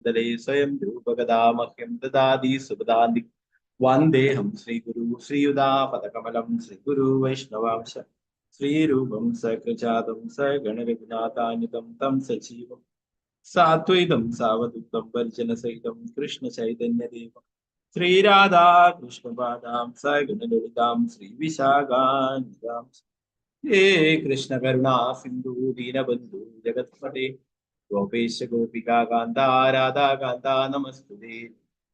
दले स्वयं रूपगदामह्यं ददाति सुपदान्ति वन्देऽहं श्रीगुरु श्रीयुतापदकमलं श्रीगुरु वैष्णवांश श्रीरूपं सकृजातं सगणरघुनाथान्वितं तं सजीवं सात्वैतं सावधूतं परिजनसहितं कृष्णचैतन्यदेवं श्रीराधा कृष्णपादां सगणललितां श्रीविशाखान्वितां हे कृष्ण करुणा सिंधु दीनबंधु जगत्पते गोपेश गोपिका कांता राधा कांता नमस्तुते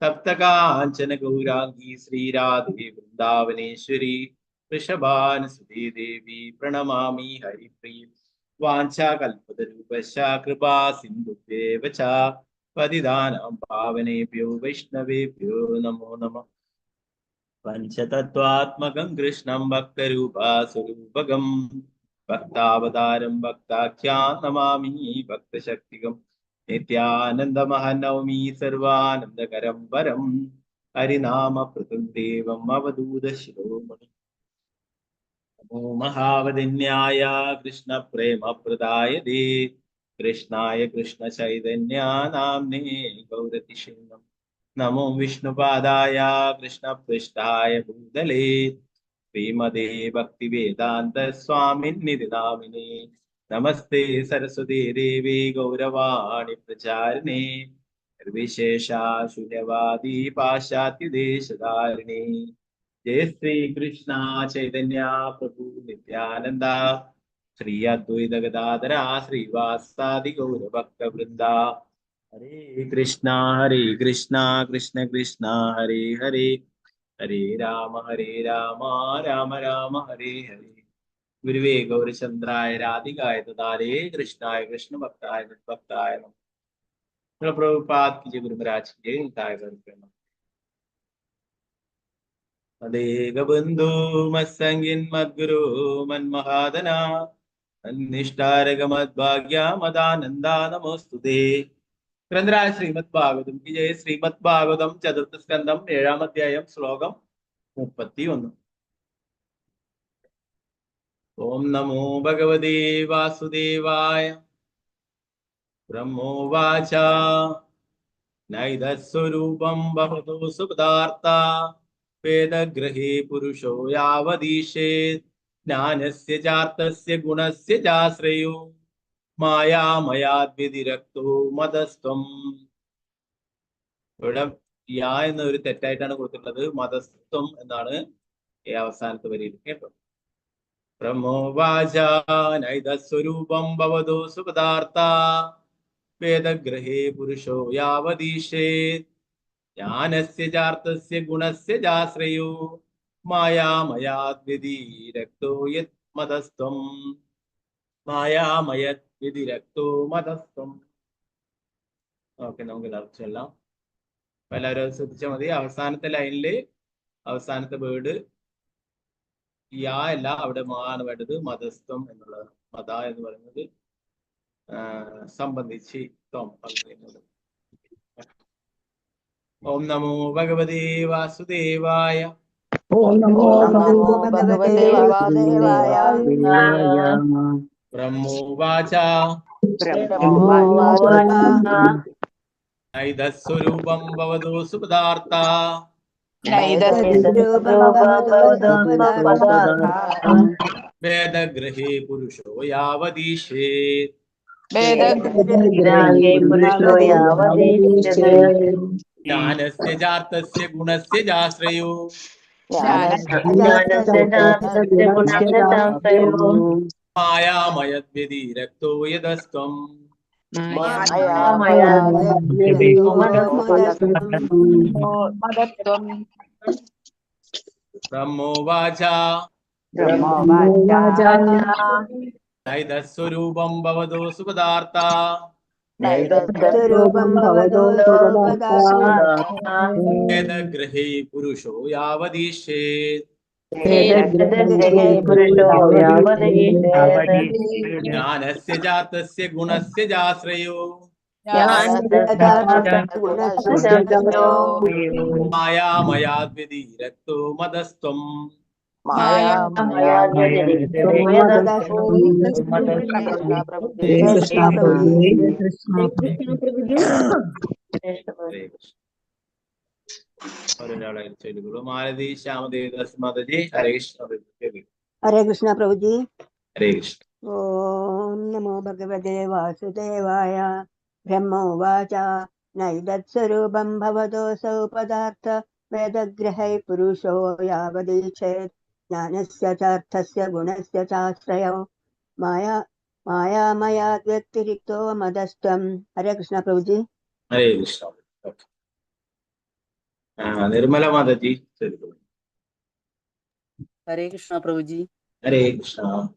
तप्त कांचन गौरांगी श्रीराधे वृंदावनेश्वरी वृषभानुसुते देवी प्रणमामि हरिप्रिय वाञ्छाकल्पतरूपश्च कृपा सिन्धुभ्येव च पतितानां पावनेभ्यो वैष्णवेभ्यो नमो नमः पंचतत्वात्मकं कृष्णं भक्तरूपास्वरूपकं भक्तावतारं भक्ताख्यां नमामि भक्तशक्तिकं नित्यानन्दमहनौमि सर्वानन्दकरं परं हरिनाम प्रकृतिदेवम् अवधूतशिरोमणि नमो महावदिन्याय कृष्णप्रेमप्रदायते कृष्णाय कृष्णचैतन्यानाम्ने गौरतिशेनम् नमो विष्णुपादाय कृष्णपृष्ठाय भूतले श्रीमते भक्तिवेदान्त स्वामिन्निधि नामिने नमस्ते सरस्वती देवी गौरवाणि प्रचारिणे निर्विशेषा शून्यवादी पाश्चात्य देशधारिणे जय श्री कृष्णा चैतन्य प्रभु नित्यानंद श्री अद्वैत गदाधरा श्रीवासादि गौर भक्त वृंदा हरे कृष्णा कृष्ण कृष्ण हरे हरे हरे राम राम राम हरे हरे गुरुवे गौरचंद्राय राधिकाय तदारे कृष्णाय कृष्ण भक्ताय भक्ताय नमः प्रभुपाद की जय गुरु महाराज की जय निताय गौर प्रेम अदेग बंधु मत्संगिन मद्गुरु मन्महादना अन्निष्ठारग मद्भाग्या मदानंदा नमोस्तुते ग्रंथराज श्रीमद्भागवतम की जय श्रीमद्भागवतम चतुर्थ स्कंदम 7-ാം അധ്യായം ശ്ലോകം 31 ओम नमो भगवते वासुदेवाय ब्रह्मोवाच नैदस्वरूपं भवतो सुपदार्था वेदग्रहे पुरुषो यावदीशेत् ज्ञानस्य चार्थस्य गुणस्य चाश्रयो മായാമയാദ്വിതിരക്തോ മതസ്ത്വം. ഇവിടെ യാ എന്നൊരു തെറ്റായിട്ടാണ് കൊടുത്തിട്ടുള്ളത്, മതസ്ത്വം എന്നാണ് ഈ അവസാനത്തെ വരിയിൽ. കേട്ടോ, ബ്രഹ്മോവാചൈതസ്വരൂപം ഭവതോ സുപദാർത്ഥ വേദഗ്രഹേ പുരുഷോ യാവദീശേത് ജ്ഞാനസ്യ ചാർത്ഥസ്യ ഗുണസ്യ ചാശ്രയോ മായാമയാദ്വിതിരക്തോ യത് മതസ്ത്വം. മായാമയത് വിധിരക്തോ മതസ്ത്വം. ഓക്കെ, നമുക്ക് ചൊല്ലാം. എല്ലാവരും ശ്രദ്ധിച്ചാൽ മതി. അവസാനത്തെ ലൈനില് അവസാനത്തെ വേർഡ് യാ അല്ല, അവിടെ മാ ആണ് വേണ്ടത്. മതസ്ത്വം എന്നുള്ളത്, മത എന്ന് പറയുന്നത് സംബന്ധിച്ച് ത്വം പറയുന്നത്. ഓം നമോ ഭഗവതേ വാസുദേവായ. ഓം നമോ ഭഗവതേ വാസുദേവായ. ബ്രഹ്മോവാച നൈതസ്വരൂപം ഭവതോ സുപദാർത്ഥ വേദഗ്രഹേ പുരുഷോ യാവദീശേത് ജ്ഞാനസ്യ ചാർത്ഥസ്യ ഗുണസ്യ ചാശ്രയോ മായാമയദ്വ്യതിരക്തോ യതസ്ത്വം. ബ്രഹ്മോവാച നൈതസ്വരൂപം ഭവതോ സുപദാർത്ഥ വേദഗ്രഹേ പുരുഷോ യാവദീശേത് ജ്ഞാനസ്യ ചാർത്ഥസ്യ ഗുണസ്യ ചാശ്രയോ മായാമയാദ്വ്യതിരക്തോ മതസ്ത്വം. ഹരേ കൃഷ്ണ. ഒരാളായി ചൊല്ലുകയുള്ളൂ. മാലതി ശ്യാമദേവദാസ് മാതാജി. ഹരേ കൃഷ്ണ. ഹരേ കൃഷ്ണ പ്രഭുജി. ഹരേ കൃഷ്ണ. ഓം നമോ ഭഗവതേ വാസുദേവായ. ബ്രഹ്മോവാച നൈതത്സ്വരൂപം ഭവതോऽസൗ പദാർത്ഥ വേദഗ്രഹൈ പുരുഷോ യാവദീക്ഷേത് ജ്ഞാനസ്യ ചാർത്ഥസ്യ ഗുണസ്യ ചാശ്രയോ മായാമയാദ് വ്യതിരിക്തോ മദസ്ത്വം. ഹരേ കൃഷ്ണ പ്രഭുജി. ഹരേ കൃഷ്ണ. നിർമ്മല മാതാജി ചൊല്ലുകയുള്ളൂ. ഹരേ കൃഷ്ണ പ്രഭുജി. ഹരേ കൃഷ്ണ.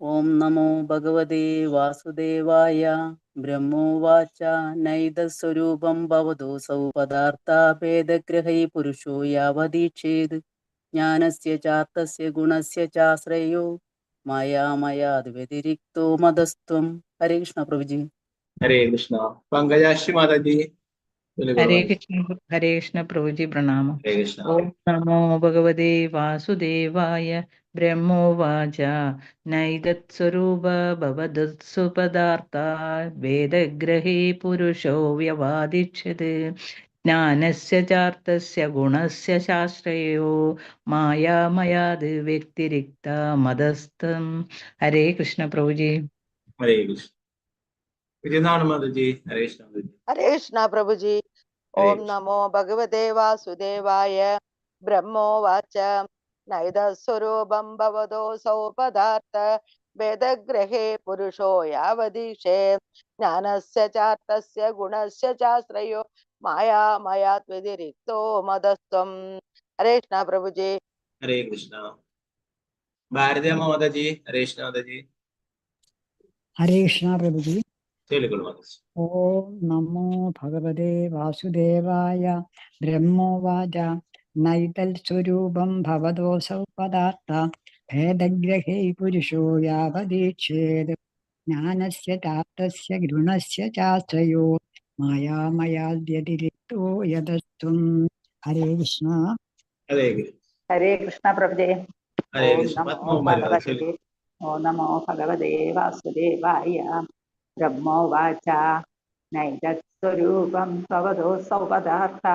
ഓം നമോ ഭഗവതേ വാസുദേവായ. ബ്രഹ്മോവാച നൈതസ്വരൂപം ഭവതോऽസൗ പദാർത്ഥാഭേദഗ്രഹൈ പുരുഷോ യാവദീക്ഷേത് ജ്ഞാനസ്യ ചാർത്ഥസ്യ ഗുണസ്യ ചാശ്രയോ മായാമയാദ് വ്യതിരിക്തോ മദസ്ത്വം. ഹരേ കൃഷ്ണ പ്രഭുജി. ഹരേ കൃഷ്ണ. പങ്കജാക്ഷി മാതാജി ഹരേ കൃഷ്ണ പ്രഭുജി പ്രണാമം. ഹരേ കൃഷ്ണ. ഓം നമോ ഭഗവതേ വാസുദേവായ. ബ്രഹ്മോവാച നൈതത്സ്വരൂപ ഭവദത്സു പദാർത്ഥ വേദഗ്രഹേ പുരുഷോ വ്യവാദിച്ഛത് ജ്ഞാനസ്യ ചാർത്ഥസ്യ ഗുണസ്യ ശാസ്ത്രയോ മായാമയാദ് വ്യതിരിക്ത മദസ്തം. ഹരേ കൃഷ്ണ പ്രഭുജി. ഹരേ കൃഷ്ണ. വിജയനാണ് മാതാജി. ഹരേ കൃഷ്ണ മാതാജി. ഹരേ കൃഷ്ണ പ്രഭുജി. ഓം നമോ ഭഗവതേ വാസുദേവായ. ബ്രഹ്മോവാച നൈതസ്വരൂപം ഭവതോऽസൗ പദാർത്ഥ വേദഗ്രഹേ പുരുഷോ യാവദീക്ഷേ ജ്ഞാനസ്യ ചാർത്ഥസ്യ ഗുണസ്യ ചാശ്രയോ മായാമയാദ് വ്യതിരിക്തോ മദസ്ത്വം. ഹരേ കൃഷ്ണ പ്രഭുജി. ഹരേ കൃഷ്ണ. ഭാരതി അമ്മ മാതാജി. ഹരേ കൃഷ്ണ മാതാജി. ഹരേ കൃഷ്ണ പ്രഭുജി. ചൊല്ലുകയുള്ളൂ മാതാജി. ഓം നമോ ഭഗവതേ വാസുദേവായ. ബ്രഹ്മോവാച നൈതൽസ്വരൂപം ഭവതോऽസൗ പദാർത്ഥ ഭേദഗ്രഹേ പുരുഷോ യാവദീക്ഷേത് ജ്ഞാനസ്യ ചാർത്ഥസ്യ ഗുണസ്യ ചാശ്രയോ മായാമയാദ്യതിരിക്തോ യദസ്ത്വം. ഹരേ കൃഷ്ണ. ഹരേ കൃഷ്ണ. ഹരേ കൃഷ്ണ പ്രഭുജേ. ഹരേ ഓം കൃഷ്ണ. നമോ പത്മകുമാരി മാതാജി. ഭഗവതേ ഓം നമോ ഭഗവതേ വാസുദേവായ. ബ്രഹ്മോവാച നൈതത്സ്വരൂപം ഭവതോऽസൗ പദാർത്ഥ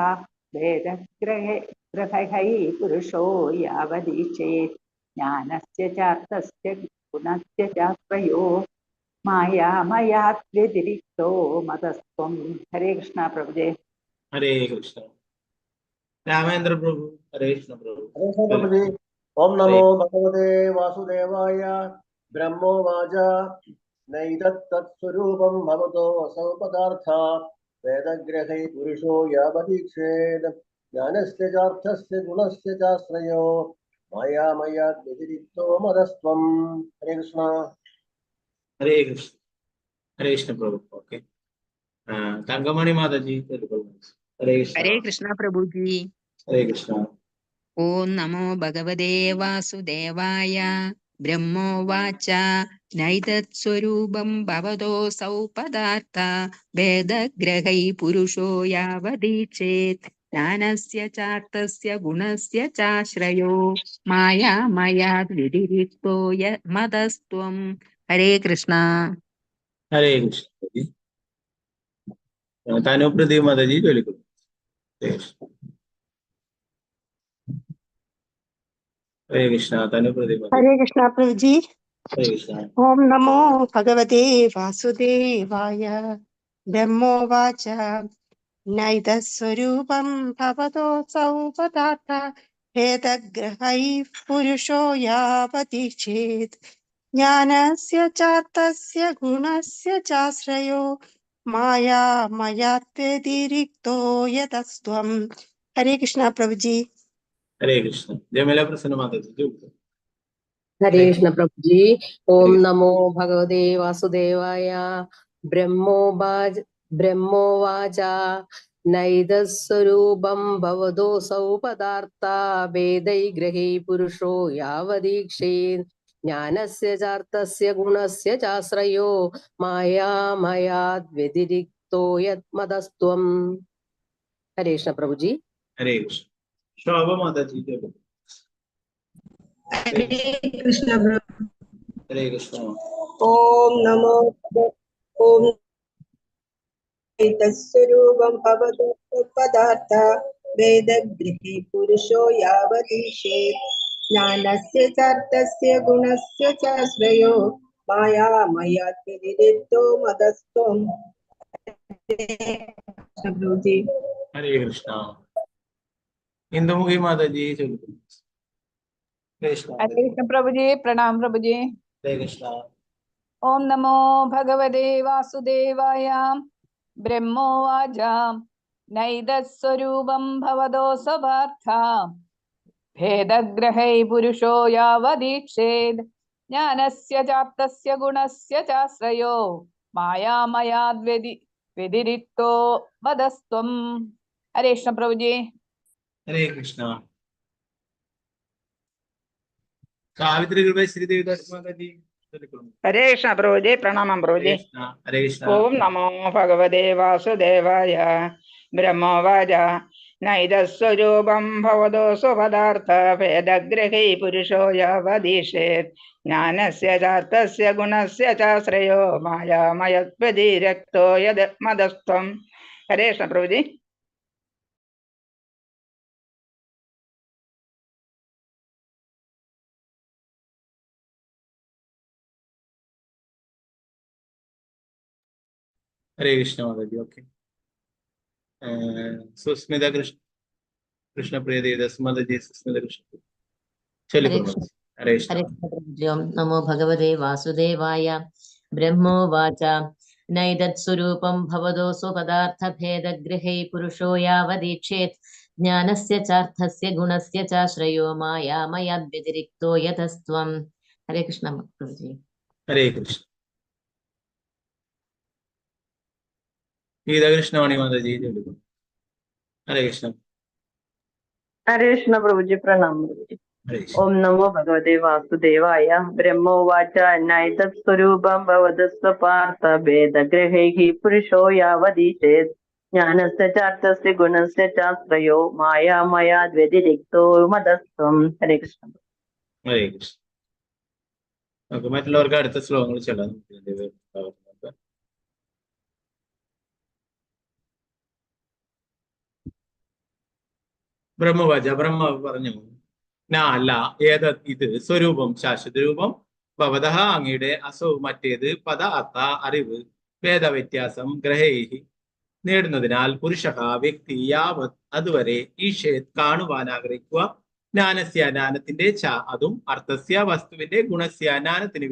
വേദഗ്രഹൈ പുരുഷോ യാവദീക്ഷേത് ജ്ഞാനസ്യ ചാർത്ഥസ്യ ഗുണസ്യ ചാശ്രയോ മായാമയാദ് വ്യതിരിക്തോ മദസ്ത്വം. ഹരേ കൃഷ്ണ പ്രഭുജേ. ഹരേ കൃഷ്ണ. രാമേന്ദ്ര പ്രഭു. ഹരേ കൃഷ്ണ പ്രഭു. പ്രഭുജി. ഓം നമോ ഭഗവതേ വാസുദേവായ. ബ്രഹ്മോവാച നൈതത്സ്വരൂപം ഭവതോऽസൗ പദാർത്ഥ വേദഗ്രഹൈ പുരുഷോ യാവദീക്ഷേത് ജ്ഞാനസ്യ ചാർത്ഥസ്യ ഗുണസ്യ ചാശ്രയോ മായാമയാദ് വ്യതിരിക്തോ മദസ്ത്വം. ഹരേ കൃഷ്ണ. ഹരേ കൃഷ്ണ. ഹരേ കൃഷ്ണ പ്രഭു. ഓക്കെ. തങ്കമണി മാതാജി ചൊല്ലുകയുള്ളൂ. ഹരേ കൃഷ്ണ. ഹരേ കൃഷ്ണ പ്രഭുജി. ഹരേ കൃഷ്ണ. ഓം നമോ ഭഗവതേ വാസുദേവായ. ബ്രഹ്മോവാച നൈതത്സ്വരൂപം ഭവതോऽസൗ പദാർത്ഥ വേദഗ്രഹൈ പുരുഷോ യാവദീക്ഷേത് ജ്ഞാനസ്യ ചാർത്ഥസ്യ ഗുണസ്യ ചാശ്രയോ മായാമയാദ് വ്യതിരിക്തോ മദസ്ത്വം. ഹരേ കൃഷ്ണ. ഹരേ കൃഷ്ണ. തനുപ്രതി മാതാജി ചൊല്ലിക്കൊള്ളു. ഹരേ കൃഷ്ണ. തനുപ്രതി മാതാജി. ഹരേ കൃഷ്ണ പ്രഭുജി. ഹരേ കൃഷ്ണ. ഓം നമോ ഭഗവതേ വാസുദേവായ. ബ്രഹ്മോവാച നൈതസ്വരൂപം ഭവതോऽസൗ പദാർത്ഥ ഭേദഗ്രഹൈ പുരുഷോ യാവദീക്ഷേത് ജ്ഞാനസ്യ ചാർത്ഥസ്യ ഗുണസ്യ ചാശ്രയോ മായാമയാദ്വ്യതിരിക്തോ യദസ്ത്വം. ഹരേ കൃഷ്ണ പ്രഭുജി. ഹരേ കൃഷ്ണ. ജമല പ്രസന്ന മാതാജി ചൊല്ലുക. ഹരേ കൃഷ്ണ പ്രഭുജി. ഓം നമോ ഭഗവതേ വാസുദേവായ. ബ്രഹ്മോവാച നൈതസ്വരൂപം ഭവതോऽസൗ പദാർത്ഥ വേദൈഗ്രഹൈ പുരുഷോ യാവദീക്ഷേത് ജ്ഞാനസ്യ ചാർത്ഥസ്യ ഗുണസ്യ ചാശ്രയോ മായാമയാദ് വ്യതിരിക്തോ യദ്മദസ്ത്വം. ഹരേ കൃഷ്ണ പ്രഭുജി. ഹരേ കൃഷ്ണ. ശോഭ മാതാജി ചൊല്ലുക. ഹരേ കൃഷ്ണ. ഹരേ കൃഷ്ണ. ഓം നമോ ഓം तत्स्वरूपं भवतो पदार्थ वेदगृहे पुरुषो यावदीशेत् ज्ञानस्य चार्थस्य गुणस्य चाश्रयो मायामयातिरिक्तो मदस्त्वम्। प्रभुजी हरे कृष्णा। इंदुमुखी माता जी चलो। कृष्णा हरे कृष्ण प्रभु जी, प्रणाम प्रभु जी। हरे कृष्णा। ओम नमो भगवते वासुदेवाय। ब्रह्मोवाच नैदस्वरूपं भवतो स्वभार्था भेदग्रहै पुरुषो यावदीक्षेत् ज्ञानस्य चाप्तस्य गुणस्य चाश्रयो मायामयाद् व्यतिरिक्तो वदस्त्वम्। हरे कृष्ण प्रभु जी। हरे कृष्णा। सावित्री कृपा श्रीदेवी दास माता जी चलो। हरे कृष्ण प्रभुजी, प्रणाम हरे प्रभुजी। कृष्णा। हरे कृष्णा। ओम नमो भगवते वासुदेवाय। ब्रह्मोवाच नैदस्वरूपं भवतो स्वपदार्थ भेदग्रहे पुरुषो यावदीशेत् ज्ञानस्य चार्थस्य गुणस्य चाश्रयो मायामयत्वतिरिक्तो यद् मदस्त्वम्। हरे कृष्ण प्रभुजी। हरे कृष्ण माता जी। ओके। सुस्मिता कृष्ण कृष्ण प्रिय देवदास माता जी सुस्मिता कृष्ण चलिए हरे प्रभु। कृष्ण। हरे कृष्ण। हरे कृष्ण प्रभुजी। ओम नमो भगवते वासुदेवाय। ब्रह्मोवाच नैतत्स्वरूपं भवतो स्वपदार्थभेदगृहे पुरुषो यावदीक्षेत् ज्ञानस्य चार्थस्य गुणस्य चाश्रयो मायामयाद्व्यतिरिक्तो यतस्त्वम्। हरे कृष्ण प्रभुजी। हरे कृष्ण। गीता कृष्णवाणी माता जी चलिए। हरे कृष्ण। हरे कृष्ण प्रभुजी, प्रणाम प्रभुजी। हरे कृष्ण। ओम नमो भगवते वासुदेवाय। ब्रह्मोवाच नैतत्स्वरूपं भवतस्व पार्थ भेदग्रहैः पुरुषो यावदीशेत् ज्ञानस्य चार्थस्य गुणस्य चाश्रयो मायामयाद् व्यतिरिक्तो मदस्त्वम्। हरे कृष्ण। हरे कृष्ण. നമുക്ക് മറ്റുള്ളവർക്ക് അടുത്ത ശ്ലോകങ്ങൾ ചെല്ലാം. ബ്രഹ്മവാച ബ്രഹ്മ പറഞ്ഞു അല്ല ഏത് ഇത് സ്വരൂപം ശാശ്വത രൂപം ഭവതഃ അങ്ങയുടെ അസൗ മറ്റേത് പദ അർത്ഥ അറിവ് ഭേദവ്യത്യാസം ഗ്രഹൈഹി നേടുന്നതിനാൽ പുരുഷ വ്യക്തി യാവത് അതുവരെ ഈഷേത് കാണുവാൻ ആഗ്രഹിക്കുക ജ്ഞാനസ്യ ജ്ഞാനത്തിന്റെ ച അതും അർത്ഥസ്യ വസ്തുവിന്റെ ഗുണസ്യ ജ്ഞാനത്തിന്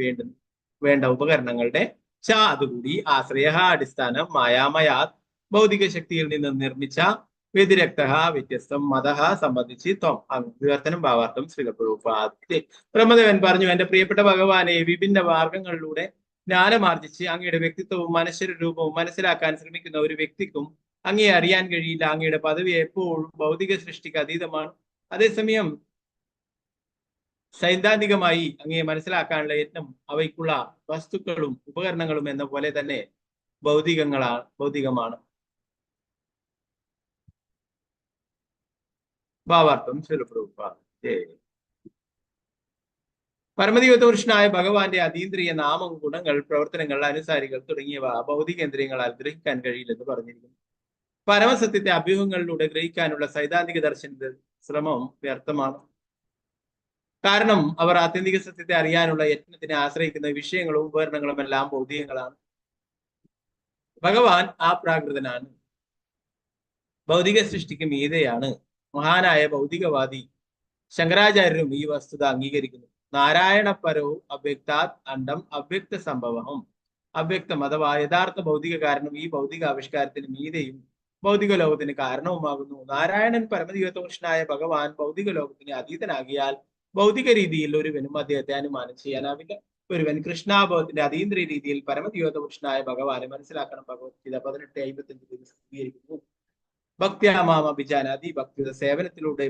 വേണ്ട ഉപകരണങ്ങളുടെ ച അതുകൂടി ആശ്രയ അടിസ്ഥാനം മായാമയാത് ഭൗതിക ശക്തിയിൽ നിന്ന് നിർമ്മിച്ച വ്യതിരക്ത വ്യത്യസ്തം മത സംബന്ധിച്ച് വിവർത്തനം ഭാവാർത്ഥം ശ്രീലപ്രഭുപാദ്. ബ്രഹ്മദേവൻ പറഞ്ഞു, എന്റെ പ്രിയപ്പെട്ട ഭഗവാനെ, വിഭിന്ന മാർഗങ്ങളിലൂടെ ജ്ഞാനമാർജിച്ച് അങ്ങയുടെ വ്യക്തിത്വവും മനുഷ്യ രൂപവും മനസ്സിലാക്കാൻ ശ്രമിക്കുന്ന ഒരു വ്യക്തിക്കും അങ്ങയെ അറിയാൻ കഴിയില്ല. അങ്ങയുടെ പദവി എപ്പോഴും ഭൗതിക സൃഷ്ടിക്ക് അതീതമാണ്. അതേസമയം സൈദ്ധാന്തികമായി അങ്ങയെ മനസ്സിലാക്കാനുള്ള യത്നം അവയ്ക്കുള്ള വസ്തുക്കളും ഉപകരണങ്ങളും എന്ന പോലെ തന്നെ ഭൗതികമാണ്. ഭാവാർത്ഥം ശ്രീലപ്രഭുപാദ്. പരമദിവ്യപുരുഷനായ ഭഗവാന്റെ അതീന്ദ്രിയ നാമം, ഗുണങ്ങൾ, പ്രവർത്തനങ്ങൾ, അനുസാരികൾ തുടങ്ങിയവ ഭൗതികേന്ദ്രിയങ്ങളാൽ ഗ്രഹിക്കാൻ കഴിയില്ലെന്ന് പറഞ്ഞിരിക്കുന്നു. പരമസത്യത്തെ അഭ്യൂഹങ്ങളിലൂടെ ഗ്രഹിക്കാനുള്ള സൈദ്ധാന്തിക ദർശനത്തിന്റെ ശ്രമം വ്യർത്ഥമാണ്. കാരണം അവർ ആത്യന്തിക സത്യത്തെ അറിയാനുള്ള യത്നത്തിനെ ആശ്രയിക്കുന്ന വിഷയങ്ങളും ഉപകരണങ്ങളും എല്ലാം ഭൗതികങ്ങളാണ്. ഭഗവാൻ അപ്രാകൃതനാണ്, ഭൗതിക സൃഷ്ടിക്ക് മീതെയാണ്. മഹാനായ ഭൗതികവാദി ശങ്കരാചാര്യരും ഈ വസ്തുത അംഗീകരിക്കുന്നു. നാരായണ പരോ അവ്യക്താത് അണ്ഡം അവ്യക്ത സംഭവം. അവ്യക്തം അഥവാ യഥാർത്ഥ ഭൗതിക കാരണം ഈ ഭൗതിക ആവിഷ്കാരത്തിന് മീതെയും ഭൗതിക ലോകത്തിന് കാരണവുമാകുന്നു. നാരായണൻ പരമദിവ്യപുരുഷനായ ഭഗവാൻ ഭൗതിക ലോകത്തിന് അതീതനാകിയാൽ ഭൗതിക രീതിയിൽ ഒരുവനും അദ്ദേഹത്തെ അനുമാനം ചെയ്യാനാവില്ല. ഒരുവൻ കൃഷ്ണാഭവത്തിന്റെ അതീന്ദ്രിയ രീതിയിൽ പരമദിവ്യപുരുഷനായ ഭഗവാനെ മനസ്സിലാക്കണം. ഭഗവത്ഗീത 18:55 സ്ഥിരീകരിക്കുന്നു. ഭക്തിയാമാം അഭിജാനാതി. ഭക്തിയുടെ സേവനത്തിലൂടെ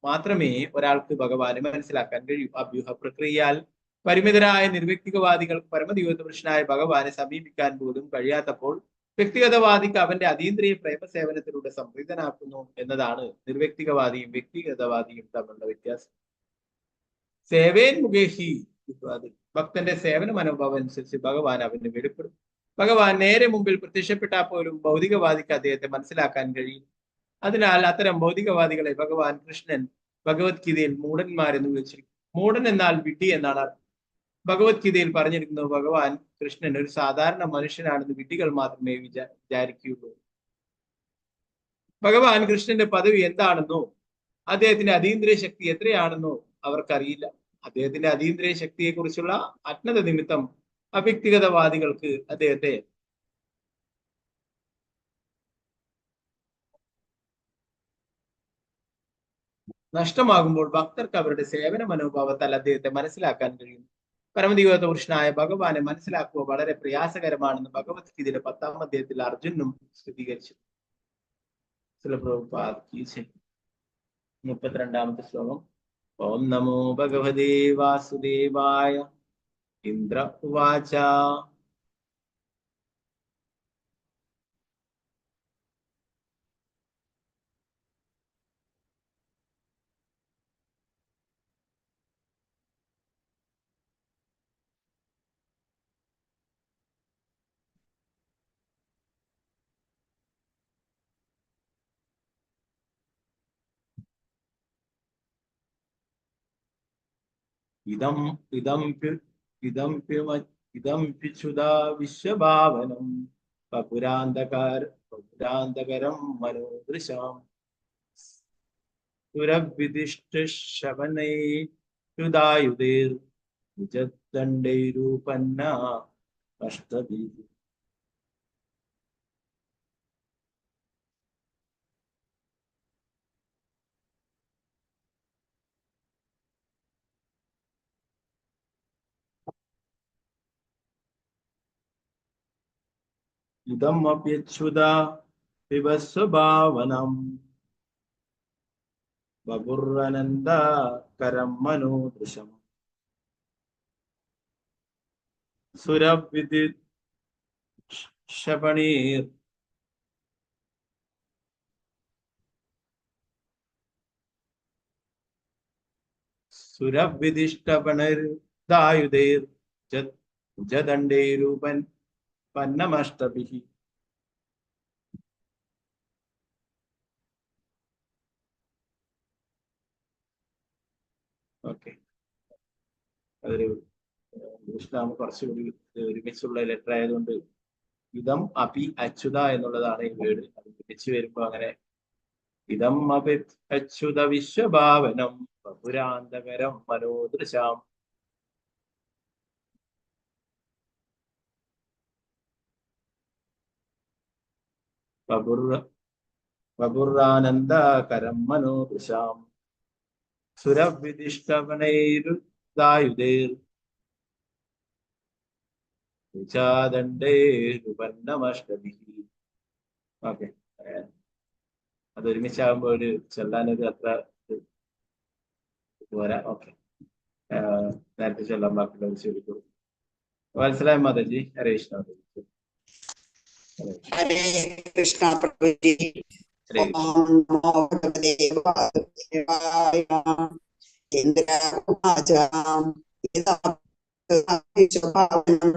മാത്രമേ ഒരാൾക്ക് ഭഗവാനെ മനസ്സിലാക്കാൻ കഴിയൂ. അഭ്യൂഹ പ്രക്രിയയാൽ പരിമിതരായ നിർവ്യക്തികവാദികൾക്ക് പരമദിവ്യപുരുഷനായ ഭഗവാനെ സമീപിക്കാൻ പോലും കഴിയാത്തപ്പോൾ വ്യക്തിഗതവാദിക്ക് അവന്റെ അതീന്ദ്രിയ പ്രേമസേവനത്തിലൂടെ സംപ്രീതനാക്കുന്നു എന്നതാണ് നിർവ്യക്തികവാദിയും വ്യക്തിഗതവാദിയും തമ്മിലുള്ള വ്യത്യാസം. സേവേൻ മുഖേഷി. ഭക്തന്റെ സേവന മനോഭാവം അനുസരിച്ച് ഭഗവാൻ അവന് വെളിപ്പെടും. ഭഗവാൻ നേരെ മുമ്പിൽ പ്രത്യക്ഷപ്പെട്ടാൽ പോലും ഭൗതികവാദിക്ക് അദ്ദേഹത്തെ മനസ്സിലാക്കാൻ കഴിയും. അതിനാൽ അത്തരം ഭൗതികവാദികളെ ഭഗവാൻ കൃഷ്ണൻ ഭഗവത്ഗീതയിൽ മൂഢന്മാരെന്ന് വിളിച്ചിരിക്കും. മൂഢൻ എന്നാൽ വിഡ്ഢി എന്നാണ് അർത്ഥം. ഭഗവത്ഗീതയിൽ പറഞ്ഞിരിക്കുന്നത് ഭഗവാൻ കൃഷ്ണൻ ഒരു സാധാരണ മനുഷ്യനാണെന്ന് വിഡ്ഢികൾ മാത്രമേ വിചാരിക്കുകയുള്ളൂ. ഭഗവാൻ കൃഷ്ണന്റെ പദവി എന്താണെന്നോ അദ്ദേഹത്തിന്റെ അതീന്ദ്രിയ ശക്തി എത്രയാണെന്നോ അവർക്കറിയില്ല. അദ്ദേഹത്തിന്റെ അതീന്ദ്രിയ ശക്തിയെ കുറിച്ചുള്ള അജ്ഞത നിമിത്തം അഭ്യക്തിഗതവാദികൾക്ക് അദ്ദേഹത്തെ നഷ്ടമാകുമ്പോൾ ഭക്തർക്ക് അവരുടെ സേവന മനോഭാവത്താൽ അദ്ദേഹത്തെ മനസ്സിലാക്കാൻ കഴിയുന്നു. പരമദിവ്യ പുരുഷനായ ഭഗവാനെ മനസ്സിലാക്കുക വളരെ പ്രയാസകരമാണെന്ന് ഭഗവത്ഗീതയുടെ 10-ാം അധ്യായത്തിൽ അർജുനും സ്ഥിരീകരിച്ചു. 32-ാമത്തെ ശ്ലോകം. ഓം നമോ ഭഗവതേ വാസുദേവായ. ഇന്ദ്ര ഉവാച ഇദം പിച്ചുതാ വിശ്വഭാവനം പപുരാന്തകരം മനോദൃശാം സുരവിദിഷ്ടശവനൈരുദായുധൈർ വിജദ്ദണ്ഡൈരൂപന്ന അഷ്ടഭി. ഇദം അപ്യച്യുതാ വിഭസ്വഭാവനം ബപുരനന്ദകരം മനോദൃശം സുരവിദിഷ്ടശവനൈർ സുരവിദിഷ്ടപണൈർദായുധൈർ ജദണ്ഡൈരൂപൻ പന്നമഷ്ടഭിഃ. ഓക്കെ, അതൊരു ഇംഗ്ലീഷിലാകുമ്പോൾ കുറച്ചുകൂടി ഒരുമിച്ചുള്ള ലെറ്റർ ആയതുകൊണ്ട് ഇതം അപി അച്യുത എന്നുള്ളതാണ് ഈ വേർഡ്. അത് തിരിച്ചു വരുമ്പോ അങ്ങനെ ഇതം അപി അച്യുത വിശ്വഭാവനം ബപുരാന്തകരം മനോദൃശാം. ബപുരാനന്ദകരം മനോദൃശാം സുരവിദിഷ്ടവനൈരുദായുധൈർ വിചാദണ്ഡൈരുപന്നമഷ്ടഭിഃ. ഓക്കെ, അതൊരുമിച്ചാകുമ്പോൾ ഒരു ചൊല്ലാനൊരു അത്ര പോരാ. ഓക്കെ, നേരത്തെ ചൊല്ലാൻ ബാക്കിയുള്ള ചോദിക്കും. വത്സലായ മാതാജി. ഹരേ കൃഷ്ണ. ഹരേ കൃഷ്ണ പ്രഭുജി. ഓം നമോ ഭഗവതേ വാസുദേവായ. ഇന്ദ്ര ഉവാച ഇദം വിശ്വഭാവനം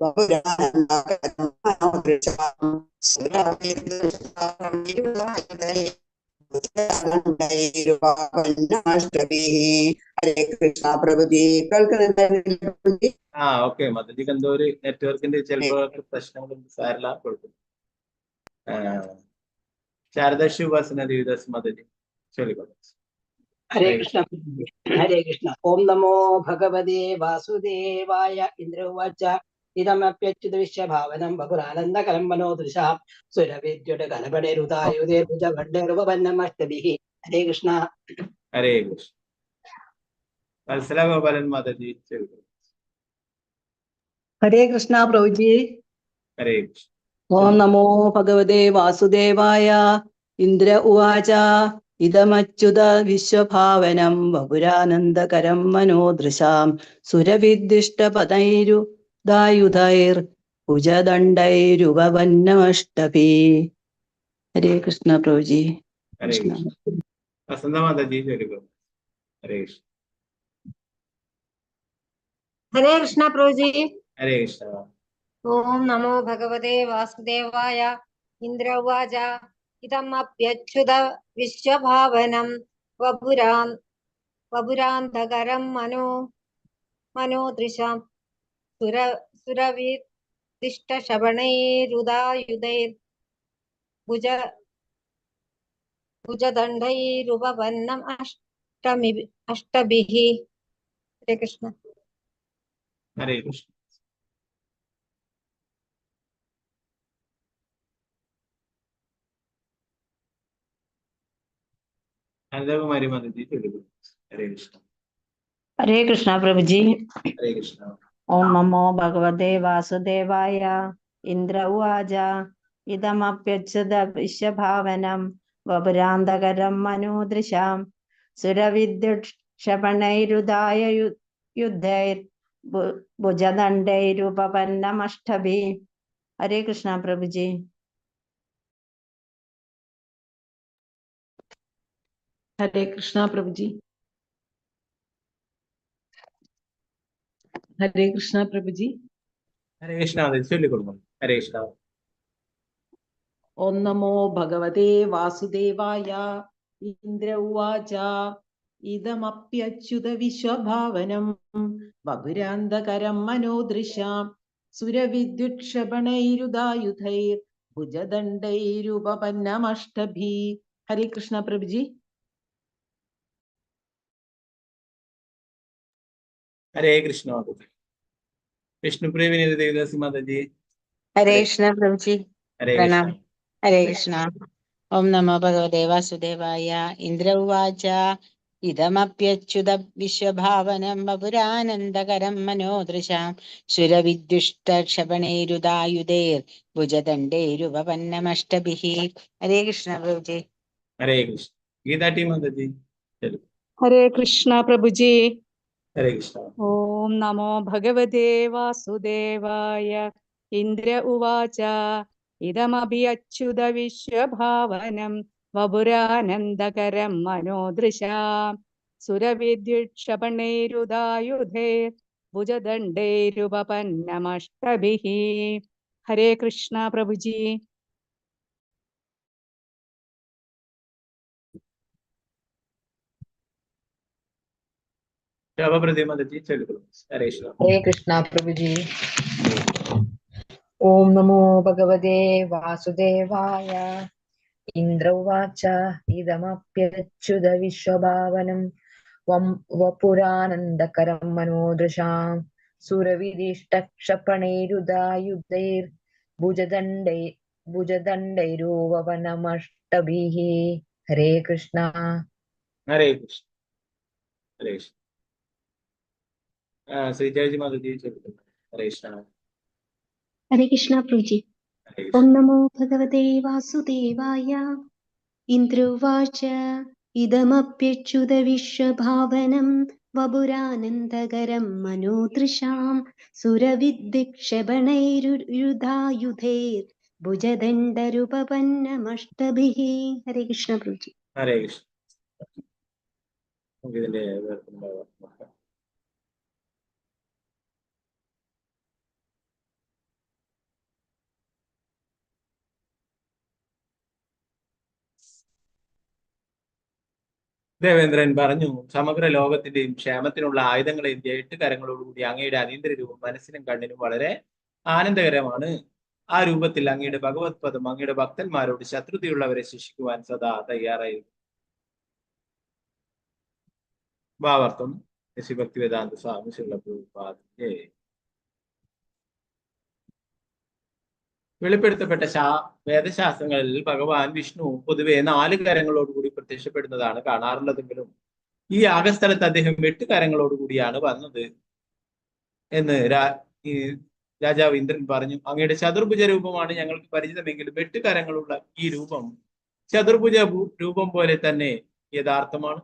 ബപുരാനന്ദകരം മനോദൃശാം സുരവിദിഷ്ടശവനൈരുദായുധൈർ. ഹരേ കൃഷ്ണ പ്രഭുജി. കേൾക്കുന്നുണ്ട്? ഓക്കെ, മതജിക്ക് എന്തോ ഒരു നെറ്റ്വർക്കിന്റെ ചിലപ്പോ പ്രശ്നങ്ങളുണ്ട്. സാരല്ല, കുഴപ്പമില്ല. ശാരദാശി ഉപാസന ദേവിദാസ് മതജി ചൊല്ലിക്കോട്ടെ. ഹരേ കൃഷ്ണ. ഹരേ കൃഷ്ണ. ഓം നമോ ഭഗവതേ വാസുദേവായ. ഇന്ദ്ര ഉവാച ഇതമപ്യച്യുത വിശ്വഭാവനം ബപുരാനന്ദകരം മനോദൃശാം സുരവിദ്യുട് കലപടേരുദായുധേർഭുജഗണ്ഡേർവപന്നമഷ്ടഭിഃ. ഹരേ കൃഷ്ണ. ഹരേ കൃഷ്ണ. വത്സല ഗോപാലൻ മാതാജി ചൊല്ലിക്കോട്ടെ. ഹരേ കൃഷ്ണ പ്രഭുജി. ഹരേ കൃഷ്ണ. ഓം നമോ ഭഗവതേ വാസുദേവായ. ഇന്ദ്ര ഉവാച ഇതമച്യുത വിശ്വഭാവനം ബപുരാനന്ദകരം മനോദൃശാം സുരവിദിഷ്ടപദൈരുദായുധൈർ ഭുജദണ്ഡൈരുപവന്നമഷ്ടഭി. ഹരേ കൃഷ്ണ പ്രഭുജി. ഹരേ കൃഷ്ണ. വസന്ത മാതാജി ചൊല്ലിക്കോട്ടെ. ഹരേ കൃഷ്ണ. ഹരേ കൃഷ്ണ പ്രഭുജി. ഹരേ കൃഷ്ണ. ഓം നമോ ഭഗവതേ വാസുദേവായ. ഇന്ദ്ര ഉവാച ഇതമപ്യച്യുത വിശ്വഭാവനം വപുരാന്തകരം മനോദൃശാം സുരവിദിഷ്ടശബണൈരുദായുധൈർഭുജ ഭുജദണ്ഡൈരുപപന്നം അഷ്ടഭിः. ഹരേ കൃഷ്ണ. ഹരേ കൃഷ്ണ. അനന്തകുമാരി മാതാജി തെലുഗു. ഹരേ കൃഷ്ണ. ഹരേ കൃഷ്ണ പ്രഭുജി. ഹരേ കൃഷ്ണ. ഓം നമോ ഭഗവതേ വാസുദേവായ. ഇന്ദ്ര ഉവാച ഇതമപ്യച്യുത വിശ്വഭാവനം വപുരാന്തകരം മനോദൃശാം സുരവിദ്യുക്ഷപണൈരുദായ യുദ്ധൈർ ഭുജദണ്ഡൈരുപപന്നമഷ്ടഭി. ഹരേ കൃഷ്ണ പ്രഭുജി. ഹരേ കൃഷ്ണ പ്രഭുജി. ഹരേ കൃഷ്ണ പ്രഭുജി. ഹരേ കൃഷ്ണ. ചൊല്ലിക്കൊടുക്കണം. ഹരേ കൃഷ്ണ. ഓം നമോ ഭഗവതേ വാസുദേവായ. ഇന്ദ്ര ഉവാച ഇതമപ്യച്യുത വിശ്വഭാവനം വപുരാന്തകരം മനോദൃശാം സുരവിദ്യുക്ഷപണൈരുദായുധൈർ ഭുജദണ്ഡൈരുപപന്നമഷ്ടഭി. ഹരേ കൃഷ്ണ പ്രഭുജി. ഹരേ കൃഷ്ണ മാതാജി. വിഷ്ണുപ്രിയ വിനീത ദേവദാസി മാതാജി. ഹരേ കൃഷ്ണ പ്രഭുജി. ഹരേ പ്രണാം. കൃഷ്ണ. ഹരേ കൃഷ്ണ. ഓം നമോ ഭഗവതേ വാസുദേവായ. ഇന്ദ്ര ഉവാച ഇതമപ്യച്യുത വിശ്വഭാവനം വപുരാനന്ദകരം മനോദൃശാം സുരവിദ്യുഷ്ടക്ഷപണൈരുദായുധൈർ ഭുജദണ്ഡൈരുപപന്നമഷ്ടഭിः. ഹരേ കൃഷ്ണ പ്രഭുജി. ഹരേ കൃഷ്ണ. ഗീതാ ടീം മാതാജി. തെലുഗു. ഹരേ കൃഷ്ണ പ്രഭുജി. ഹരേ കൃഷ്ണ. ഓം നമോ ഭഗവതേ വാസുദേവായ. ഇന്ദ്ര ഉവാച ഇതമഭി വിശ്വഭാവനം വപുരാനന്ദകരം മനോദൃശാം സുരവിദ്യുക്ഷപണൈരുദായുധൈർ ഭുജദണ്ഡൈരുപപന്നമഷ്ടഭിः. ഹരേ കൃഷ്ണ പ്രഭുജി. ശോഭപ്രതി മാതാജി. ചൊല്ലിക്കൊടുക്കണം. ഹരേ കൃഷ്ണ. ഹരേ കൃഷ്ണ പ്രഭുജി. ഓം നമോ ഭഗവതേ വാസുദേവായ. ഇന്ദ്ര ഉവാച ഇതമപ്യച്യുത വിശ്വഭാവനം വപുരാനന്ദകരം മനോദൃശാം സുരവിദിഷ്ടക്ഷപണൈരുദായുധൈർ ഭുജദണ്ഡൈരുപപന്നമഷ്ടഭിः. ഹരേ കൃഷ്ണ. ഹരേ കൃഷ്ണ. ഹരേ കൃഷ്ണ. ശ്രീജയജി മാതാജി. ചൊല്ലിക്കൊടുക്കണം. ഹരേ കൃഷ്ണ. ഹരേ കൃഷ്ണ പ്രഭുജി. ഹരേ ഓം കൃഷ്ണ. നമോ ഭഗവതേ വാസുദേവായ. ഇന്ദ്ര ഉവാച ഇതമപ്യച്യുത വിശ്വഭാവനം വപുരാനന്ദകരം മനോദൃശാം സുരവിദ്വിക്ഷപണൈരുദായുധൈർ ഭുജദണ്ഡരുപപന്നമഷ്ടഭിः. ഹരേ കൃഷ്ണ പ്രഭുജി. ഹരേ കൃഷ്ണ. നമുക്ക് ഇതിന്റെ നോക്കാം. ദേവേന്ദ്രൻ പറഞ്ഞു, സമഗ്ര ലോകത്തിന്റെയും ക്ഷേമത്തിനുള്ള ആയുധങ്ങളെ 8 കരങ്ങളോടുകൂടി അങ്ങയുടെ അതീന്ദ്ര രൂപം മനസ്സിനും കണ്ണിനും വളരെ ആനന്ദകരമാണ്. ആ രൂപത്തിൽ അങ്ങയുടെ ഭഗവത് പദം അങ്ങയുടെ ഭക്തന്മാരോട് ശത്രുതയുള്ളവരെ ശിക്ഷിക്കുവാൻ സദാ തയ്യാറായിരുന്നു. ഭാവാർത്ഥം ഭക്തി വേദാന്ത സ്വാമി ശ്രീല പ്രഭുപാദേ. വെളിപ്പെടുത്തപ്പെട്ട വേദശാസ്ത്രങ്ങളിൽ ഭഗവാൻ വിഷ്ണു പൊതുവെ 4 കരങ്ങളോടുകൂടി പ്രത്യക്ഷപ്പെടുന്നതാണ് കാണാറുള്ളതെങ്കിലും ഈ യാഗസ്ഥലത്ത് അദ്ദേഹം 8 കരങ്ങളോടുകൂടിയാണ് വന്നത് എന്ന് രാജാവ് ഇന്ദ്രൻ പറഞ്ഞു. അങ്ങയുടെ ചതുർഭുജ രൂപമാണ് ഞങ്ങൾക്ക് പരിചിതമെങ്കിലും 8 കരങ്ങളുള്ള ഈ രൂപം ചതുർഭുജ രൂപം പോലെ തന്നെ യഥാർത്ഥമാണ്.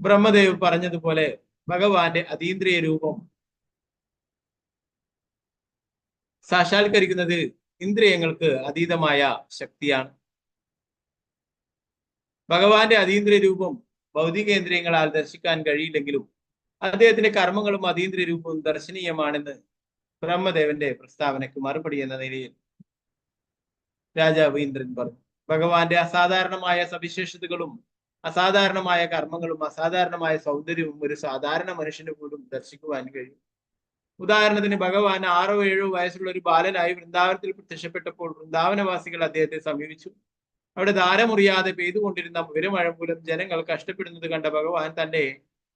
ബ്രഹ്മദേവ് പറഞ്ഞതുപോലെ ഭഗവാന്റെ അതീന്ദ്രിയ രൂപം സാക്ഷാത്കരിക്കുന്നത് ഇന്ദ്രിയങ്ങൾക്ക് അതീതമായ ശക്തിയാണ്. ഭഗവാന്റെ അതീന്ദ്രിയ രൂപം ഭൗതികേന്ദ്രിയങ്ങളാൽ ദർശിക്കാൻ കഴിയില്ലെങ്കിലും അദ്ദേഹത്തിന്റെ കർമ്മങ്ങളും അതീന്ദ്രിയ രൂപവും ദർശനീയമാണെന്ന് ബ്രഹ്മദേവന്റെ പ്രസ്താവനയ്ക്ക് മറുപടി എന്ന നിലയിൽ രാജാവ് ഇന്ദ്രൻ പറഞ്ഞു, ഭഗവാന്റെ അസാധാരണമായ സവിശേഷതകളും അസാധാരണമായ കർമ്മങ്ങളും അസാധാരണമായ സൗന്ദര്യവും ഒരു സാധാരണ മനുഷ്യന് പോലും ദർശിക്കുവാൻ കഴിയും. ഉദാഹരണത്തിന് ഭഗവാൻ 6 or 7 വയസ്സുള്ള ഒരു ബാലനായി വൃന്ദാവനത്തിൽ പ്രത്യക്ഷപ്പെട്ടപ്പോൾ വൃന്ദാവനവാസികൾ അദ്ദേഹത്തെ സമീപിച്ചു. അവിടെ ധാരമുറിയാതെ പെയ്തുകൊണ്ടിരുന്ന വിരമഴ മൂലം ജനങ്ങൾ കഷ്ടപ്പെടുന്നത് കണ്ട ഭഗവാൻ തന്റെ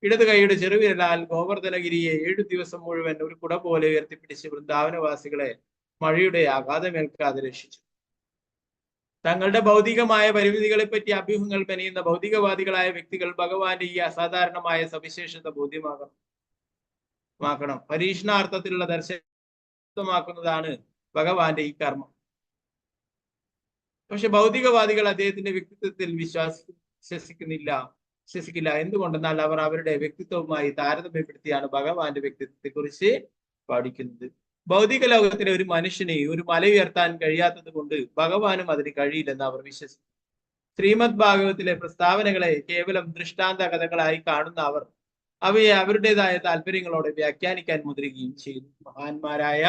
ഇടത് കൈയുടെ ചെറുവിരലാൽ ഗോവർദ്ധനഗിരിയെ 7 ദിവസം മുഴുവൻ ഒരു കുട പോലെ ഉയർത്തിപ്പിടിച്ച് വൃന്ദാവനവാസികളെ മഴയുടെ ആഘാതമേൽക്കാതെ രക്ഷിച്ചു. തങ്ങളുടെ ഭൗതികമായ പരിമിതികളെ പറ്റി അഭ്യൂഹങ്ങൾ മെനയുന്ന ഭൗതികവാദികളായ വ്യക്തികൾ ഭഗവാന്റെ ഈ അസാധാരണമായ സവിശേഷത ബോധ്യമാക്കണം. പരീക്ഷണാർത്ഥത്തിലുള്ള ദർശനമാക്കുന്നതാണ് ഭഗവാന്റെ ഈ കർമ്മം. പക്ഷെ ഭൗതികവാദികൾ അദ്ദേഹത്തിന്റെ വ്യക്തിത്വത്തിൽ വിശ്വസിക്കില്ല. എന്തുകൊണ്ടെന്നാൽ അവർ അവരുടെ വ്യക്തിത്വവുമായി താരതമ്യപ്പെടുത്തിയാണ് ഭഗവാന്റെ വ്യക്തിത്വത്തെ കുറിച്ച് പഠിക്കുന്നത്. ഭൗതിക ലോകത്തിലെ ഒരു മനുഷ്യനെ ഒരു മല ഉയർത്താൻ കഴിയാത്തത് കൊണ്ട് ഭഗവാനും അതിന് കഴിയില്ലെന്ന് അവർ വിശ്വസിക്കുന്നു. ശ്രീമദ് ഭാഗവത്തിലെ പ്രസ്താവനകളെ കേവലം ദൃഷ്ടാന്ത കഥകളായി കാണുന്ന അവർ അവയെ അവരുടേതായ താല്പര്യങ്ങളോടെ വ്യാഖ്യാനിക്കാൻ മുതിരുകയും ചെയ്യുന്നു. മഹാന്മാരായ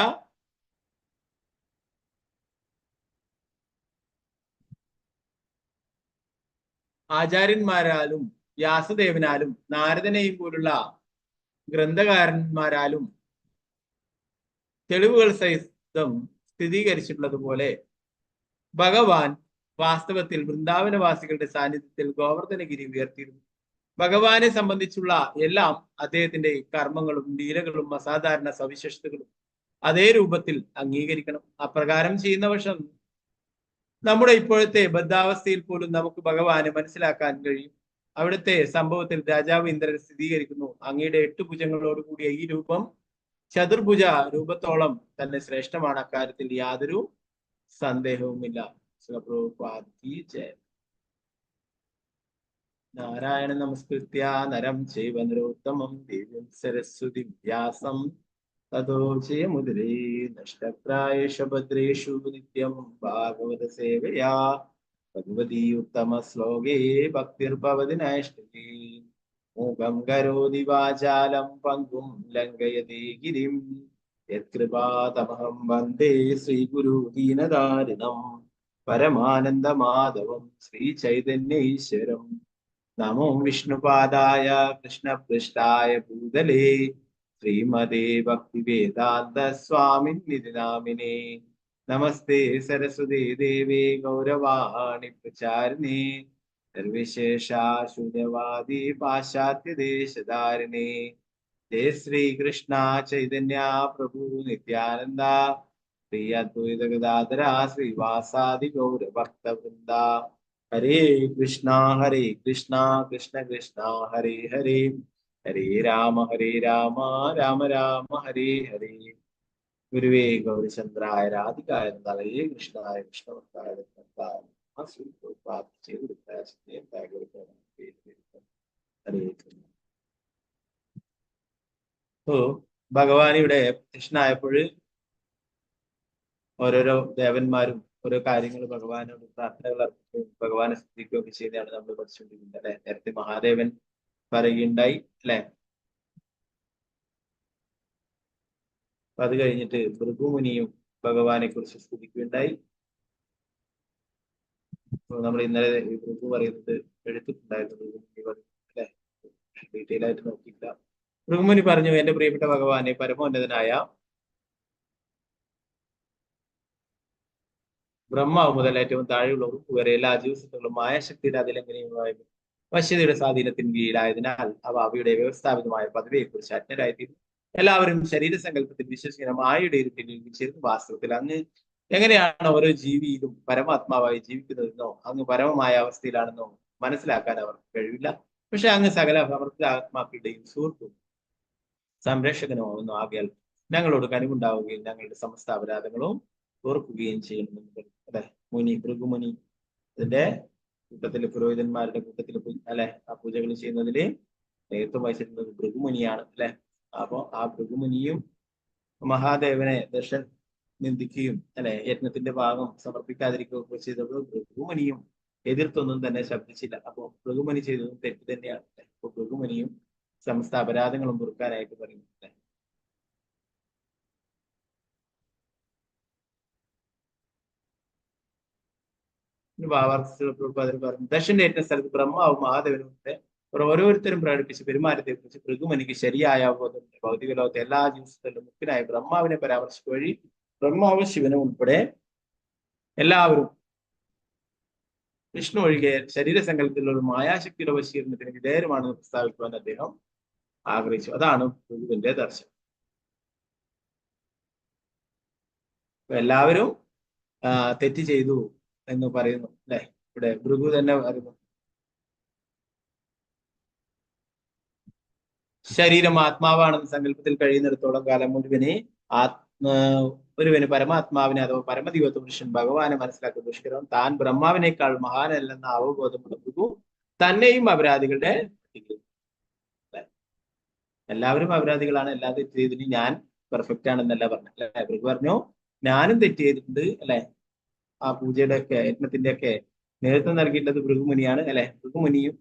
ആചാര്യന്മാരാലും വ്യാസദേവനാലും നാരദനെയും പോലുള്ള ഗ്രന്ഥകാരന്മാരാലും തെളിവുകൾ സഹിതം സ്ഥിരീകരിച്ചിട്ടുള്ളതുപോലെ ഭഗവാൻ വാസ്തവത്തിൽ വൃന്ദാവനവാസികളുടെ സാന്നിധ്യത്തിൽ ഗോവർദ്ധനഗിരി ഉയർത്തിയിരുന്നു. ഭഗവാനെ സംബന്ധിച്ചുള്ള എല്ലാം അദ്ദേഹത്തിന്റെ കർമ്മങ്ങളും ലീലകളും അസാധാരണ സവിശേഷതകളും അതേ രൂപത്തിൽ അംഗീകരിക്കണം. അപ്രകാരം ചെയ്യുന്ന പക്ഷം നമ്മുടെ ഇപ്പോഴത്തെ ബദ്ധാവസ്ഥയിൽ പോലും നമുക്ക് ഭഗവാനെ മനസ്സിലാക്കാൻ കഴിയും. അവിടുത്തെ സംഭവത്തിൽ രാജാവ് ഇന്ദ്രൻ സ്ഥിരീകരിക്കുന്നു, അങ്ങയുടെ 8 ഭുജങ്ങളോടുകൂടിയ ഈ രൂപം ചതുർഭുജ രൂപത്തോളം തന്നെ ശ്രേഷ്ഠമാണ്. അക്കാര്യത്തിൽ യാതൊരു സന്ദേഹവുമില്ല. നാരായണ നമസ്കൃത്യ നരം ചൈവ നരോത്തമം ദേവീം സരസ്വതി വ്യാസം തതോ ജയമുദിരേ നഷ്ടപ്രായേഷു ഭദ്രേഷു നിത്യം ഭാഗവത സേവയാ ഭഗവതി ഉത്തമ ശ്ലോകേ ഭക്തിർഭവതി നൈഷ്ഠികേ. മൂകം കരോതി വാചാലം പങ്കും ലംഘയതി ഗിരിം യത്കൃപാതമഹം വന്ദേ ശ്രീഗുരു ദീനദാരിണം പരമാനന്ദമാധവം ശ്രീചൈതന്യൈശ്വരം. നമോ വിഷ്ണുപാദായ കൃഷ്ണപൃഷ്ഠായ ഭൂതലേ ശ്രീമതേ ഭക്തിവേദാന്ത സ്വാമിനിധി നാമിനേ. നമസ്തേ സരസ്വതീ ദേവേ ഗൗരവാണി പ്രചാരിണേ നിർവിശേഷശൂന്യവാദി പാശ്ചാത്യദേശധാരിണേ. ജയ ശ്രീകൃഷ്ണ ചൈതന്യ പ്രഭു നിത്യാനന്ദ ശ്രീ അദ്വൈത ഗദാധര ശ്രീവാസാദി ഗൗരഭക്തവൃന്ദ. ഹരേ കൃഷ്ണ കൃഷ്ണ കൃഷ്ണ ഹരേ ഹരേ, ഹരേ രാമ രാമ രാമ ഹരേ ഹരേ. ഗുരുവേ ഗൗരിചന്ദ്രായ രാധികായ തലയെ കൃഷ്ണായ കൃഷ്ണവത്തായ ഭഗവാൻ ഇവിടെ പ്രത്യക്ഷനായപ്പോൾ ഓരോരോ ദേവന്മാരും ഓരോ കാര്യങ്ങൾ ഭഗവാനോട് പ്രാർത്ഥനകൾ അർപ്പിക്കുകയും ഭഗവാനെ സ്തുതിക്കുകയൊക്കെ ചെയ്യുന്നതാണ് നമ്മൾ പഠിച്ചുകൊണ്ടിരിക്കുന്നത് അല്ലെ. നേരത്തെ മഹാദേവൻ പറയുകയുണ്ടായി അല്ലെ. അത് കഴിഞ്ഞിട്ട് ഭൃഗുമുനിയും ഭഗവാനെ കുറിച്ച് സ്തുതിക്കുകയുണ്ടായി. നമ്മൾ ഇന്നലെ ഭൃഗു പറയുന്നത് എടുത്തിട്ടുണ്ടായിരുന്നു അല്ലെ, ഡീറ്റെയിൽ ആയിട്ട് നോക്കിയില്ല. ഭൃഗുമുനി പറഞ്ഞു, എന്റെ പ്രിയപ്പെട്ട ഭഗവാനെ, പരമോന്നതനായ ബ്രഹ്മാവ് മുതൽ ഏറ്റവും താഴെയുള്ള വരെ എല്ലാ ജീവസത്വങ്ങളും മായാശക്തിയുടെ അതിലംഘനീയമായ വശ്യതയുടെ സ്വാധീനത്തിന് കീഴിലായതിനാൽ അവയുടെ വ്യവസ്ഥാപിതമായ പദവിയെക്കുറിച്ച് അജ്ഞരായിത്തീരുന്നു. എല്ലാവരും ശരീരസങ്കല്പത്തിൽ വിശ്വസിക്കുന്ന മായയുടെ ഇരുട്ടിൽ ചേർന്ന് വാസ്തവത്തിൽ അങ്ങ് എങ്ങനെയാണ് ഓരോ ജീവിയിലും പരമാത്മാവായി ജീവിക്കുന്നതെന്നോ അങ്ങ് പരമമായ അവസ്ഥയിലാണെന്നോ മനസ്സിലാക്കാൻ അവർക്ക് കഴിയില്ല. പക്ഷെ അങ്ങ് സകല സമർത്ഥ ആത്മാക്കളുടെയും സുഹൃത്തും സംരക്ഷകനോ എന്നോ ആകിയാൽ ഞങ്ങളോട് കനിവുണ്ടാവുകയും ഞങ്ങളുടെ സമസ്ത അപരാധങ്ങളും ഓർക്കുകയും ചെയ്യണമെന്ന് അല്ലെ. ഭൃഗുമുനി അതിന്റെ കൂട്ടത്തിൽ പുരോഹിതന്മാരുടെ കൂട്ടത്തിൽ അല്ലെ ആ പൂജകൾ ചെയ്യുന്നതിൽ നേതൃത്വം വഹിച്ചിരുന്നത് ഭൃഗുമുനിയാണ് അല്ലെ. അപ്പോ ആ ഭൃഗുമുനിയും മഹാദേവനെ നിന്ദിക്കുകയും അല്ലെ യജ്ഞത്തിന്റെ ഭാഗം സമർപ്പിക്കാതിരിക്കുകയൊക്കെ ചെയ്തപ്പോൾ ഭൃഗുമുനിയും എതിർത്തൊന്നും തന്നെ ശബ്ദിച്ചില്ല. അപ്പോ ഭൃഗുമുനി ചെയ്തതും തെറ്റ് തന്നെയാണ്. അപ്പൊ ഭൃഗുമുനിയും സമസ്ത അപരാധങ്ങളും പൊറുക്കാനായിട്ട് പറയുന്നു. പറഞ്ഞു, ദശന്റെ സ്ഥലത്ത് ബ്രഹ്മാവും മഹാദേവനും ഉണ്ട്. അവർ ഓരോരുത്തരും പ്രകടിപ്പിച്ച പെരുമാറ്റത്തെ കുറിച്ച് ഭൃഗുമുനിക്ക് ശരിയായ അവബോധമുണ്ട്. ഭൗതിക ലോകത്തെ എല്ലാ ജീവിതത്തിലും മുഖ്യനായ ബ്രഹ്മാവിനെ പരാമർശിക്കുക വഴി ബ്രഹ്മാവും ശിവനും ഉൾപ്പെടെ എല്ലാവരും വിഷ്ണു ഒഴികെ ശരീരസങ്കല്പത്തിലുള്ള ഒരു മായാശക്തിയുടെ വശീകരണത്തിന് വിധേയമാണെന്ന് പ്രസ്താവിക്കുവാൻ അദ്ദേഹം ആഗ്രഹിച്ചു. അതാണ് ഭൃഗുവിന്റെ ദർശനം. എല്ലാവരും തെറ്റ് ചെയ്തു എന്ന് പറയുന്നു അല്ലെ. ഇവിടെ ഭൃഗു തന്നെ പറയുന്നു, ശരീരം ആത്മാവാണെന്ന സങ്കല്പത്തിൽ കഴിയുന്നിടത്തോളം കാലം ഒരുവന് പരമാത്മാവിനെ അഥവാ പരമദിവ്യത്വ പുരുഷൻ ഭഗവാനെ മനസ്സിലാക്കുക ദുഷ്കരം. താൻ ബ്രഹ്മാവിനേക്കാൾ മഹാനല്ലെന്ന അവബോധമുള്ള ഭൃഗു തന്നെയും അപരാധികളുടെ എല്ലാവരും അപരാധികളാണ്, എല്ലാ തെറ്റ് ചെയ്തിട്ട് ഞാൻ പെർഫെക്റ്റ് ആണെന്നല്ല പറഞ്ഞു അല്ലെ. ഭൃഗു പറഞ്ഞു ഞാനും തെറ്റ് ചെയ്തിട്ടുണ്ട് അല്ലെ. ആ പൂജയുടെ ഒക്കെ യജ്ഞത്തിന്റെ ഒക്കെ നേതൃത്വം നൽകിയിട്ടുള്ളത് ഭൃഗുമുനിയാണ് അല്ലെ. ഭൃഗുമുനിയും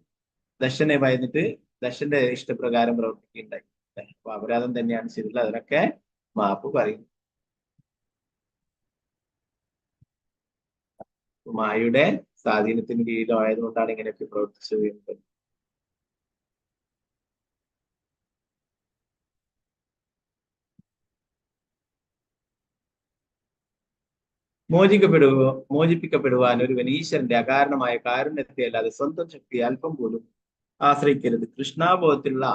ദശനെ ഭയന്നിട്ട് ദശന്റെ ഇഷ്ടപ്രകാരം പ്രവർത്തിക്കുകയുണ്ടായി. അപ്പൊ അപരാധം തന്നെയാണ് ശരിയുള്ളത്, അതിനൊക്കെ മാപ്പ് പറയുന്നു. മായയുടെ സ്വാധീനത്തിന് കീഴിലായതുകൊണ്ടാണ് ഇങ്ങനെയൊക്കെ പ്രവർത്തിച്ചത്. മോചിപ്പിക്കപ്പെടുവാൻ ഒരുവൻ ഈശ്വരന്റെ അകാരണമായ കാരുണ്യത്തെ അല്ലാതെ സ്വന്തം ശക്തി അല്പം പോലും ആശ്രയിക്കരുത്. കൃഷ്ണാബോധത്തിലുള്ള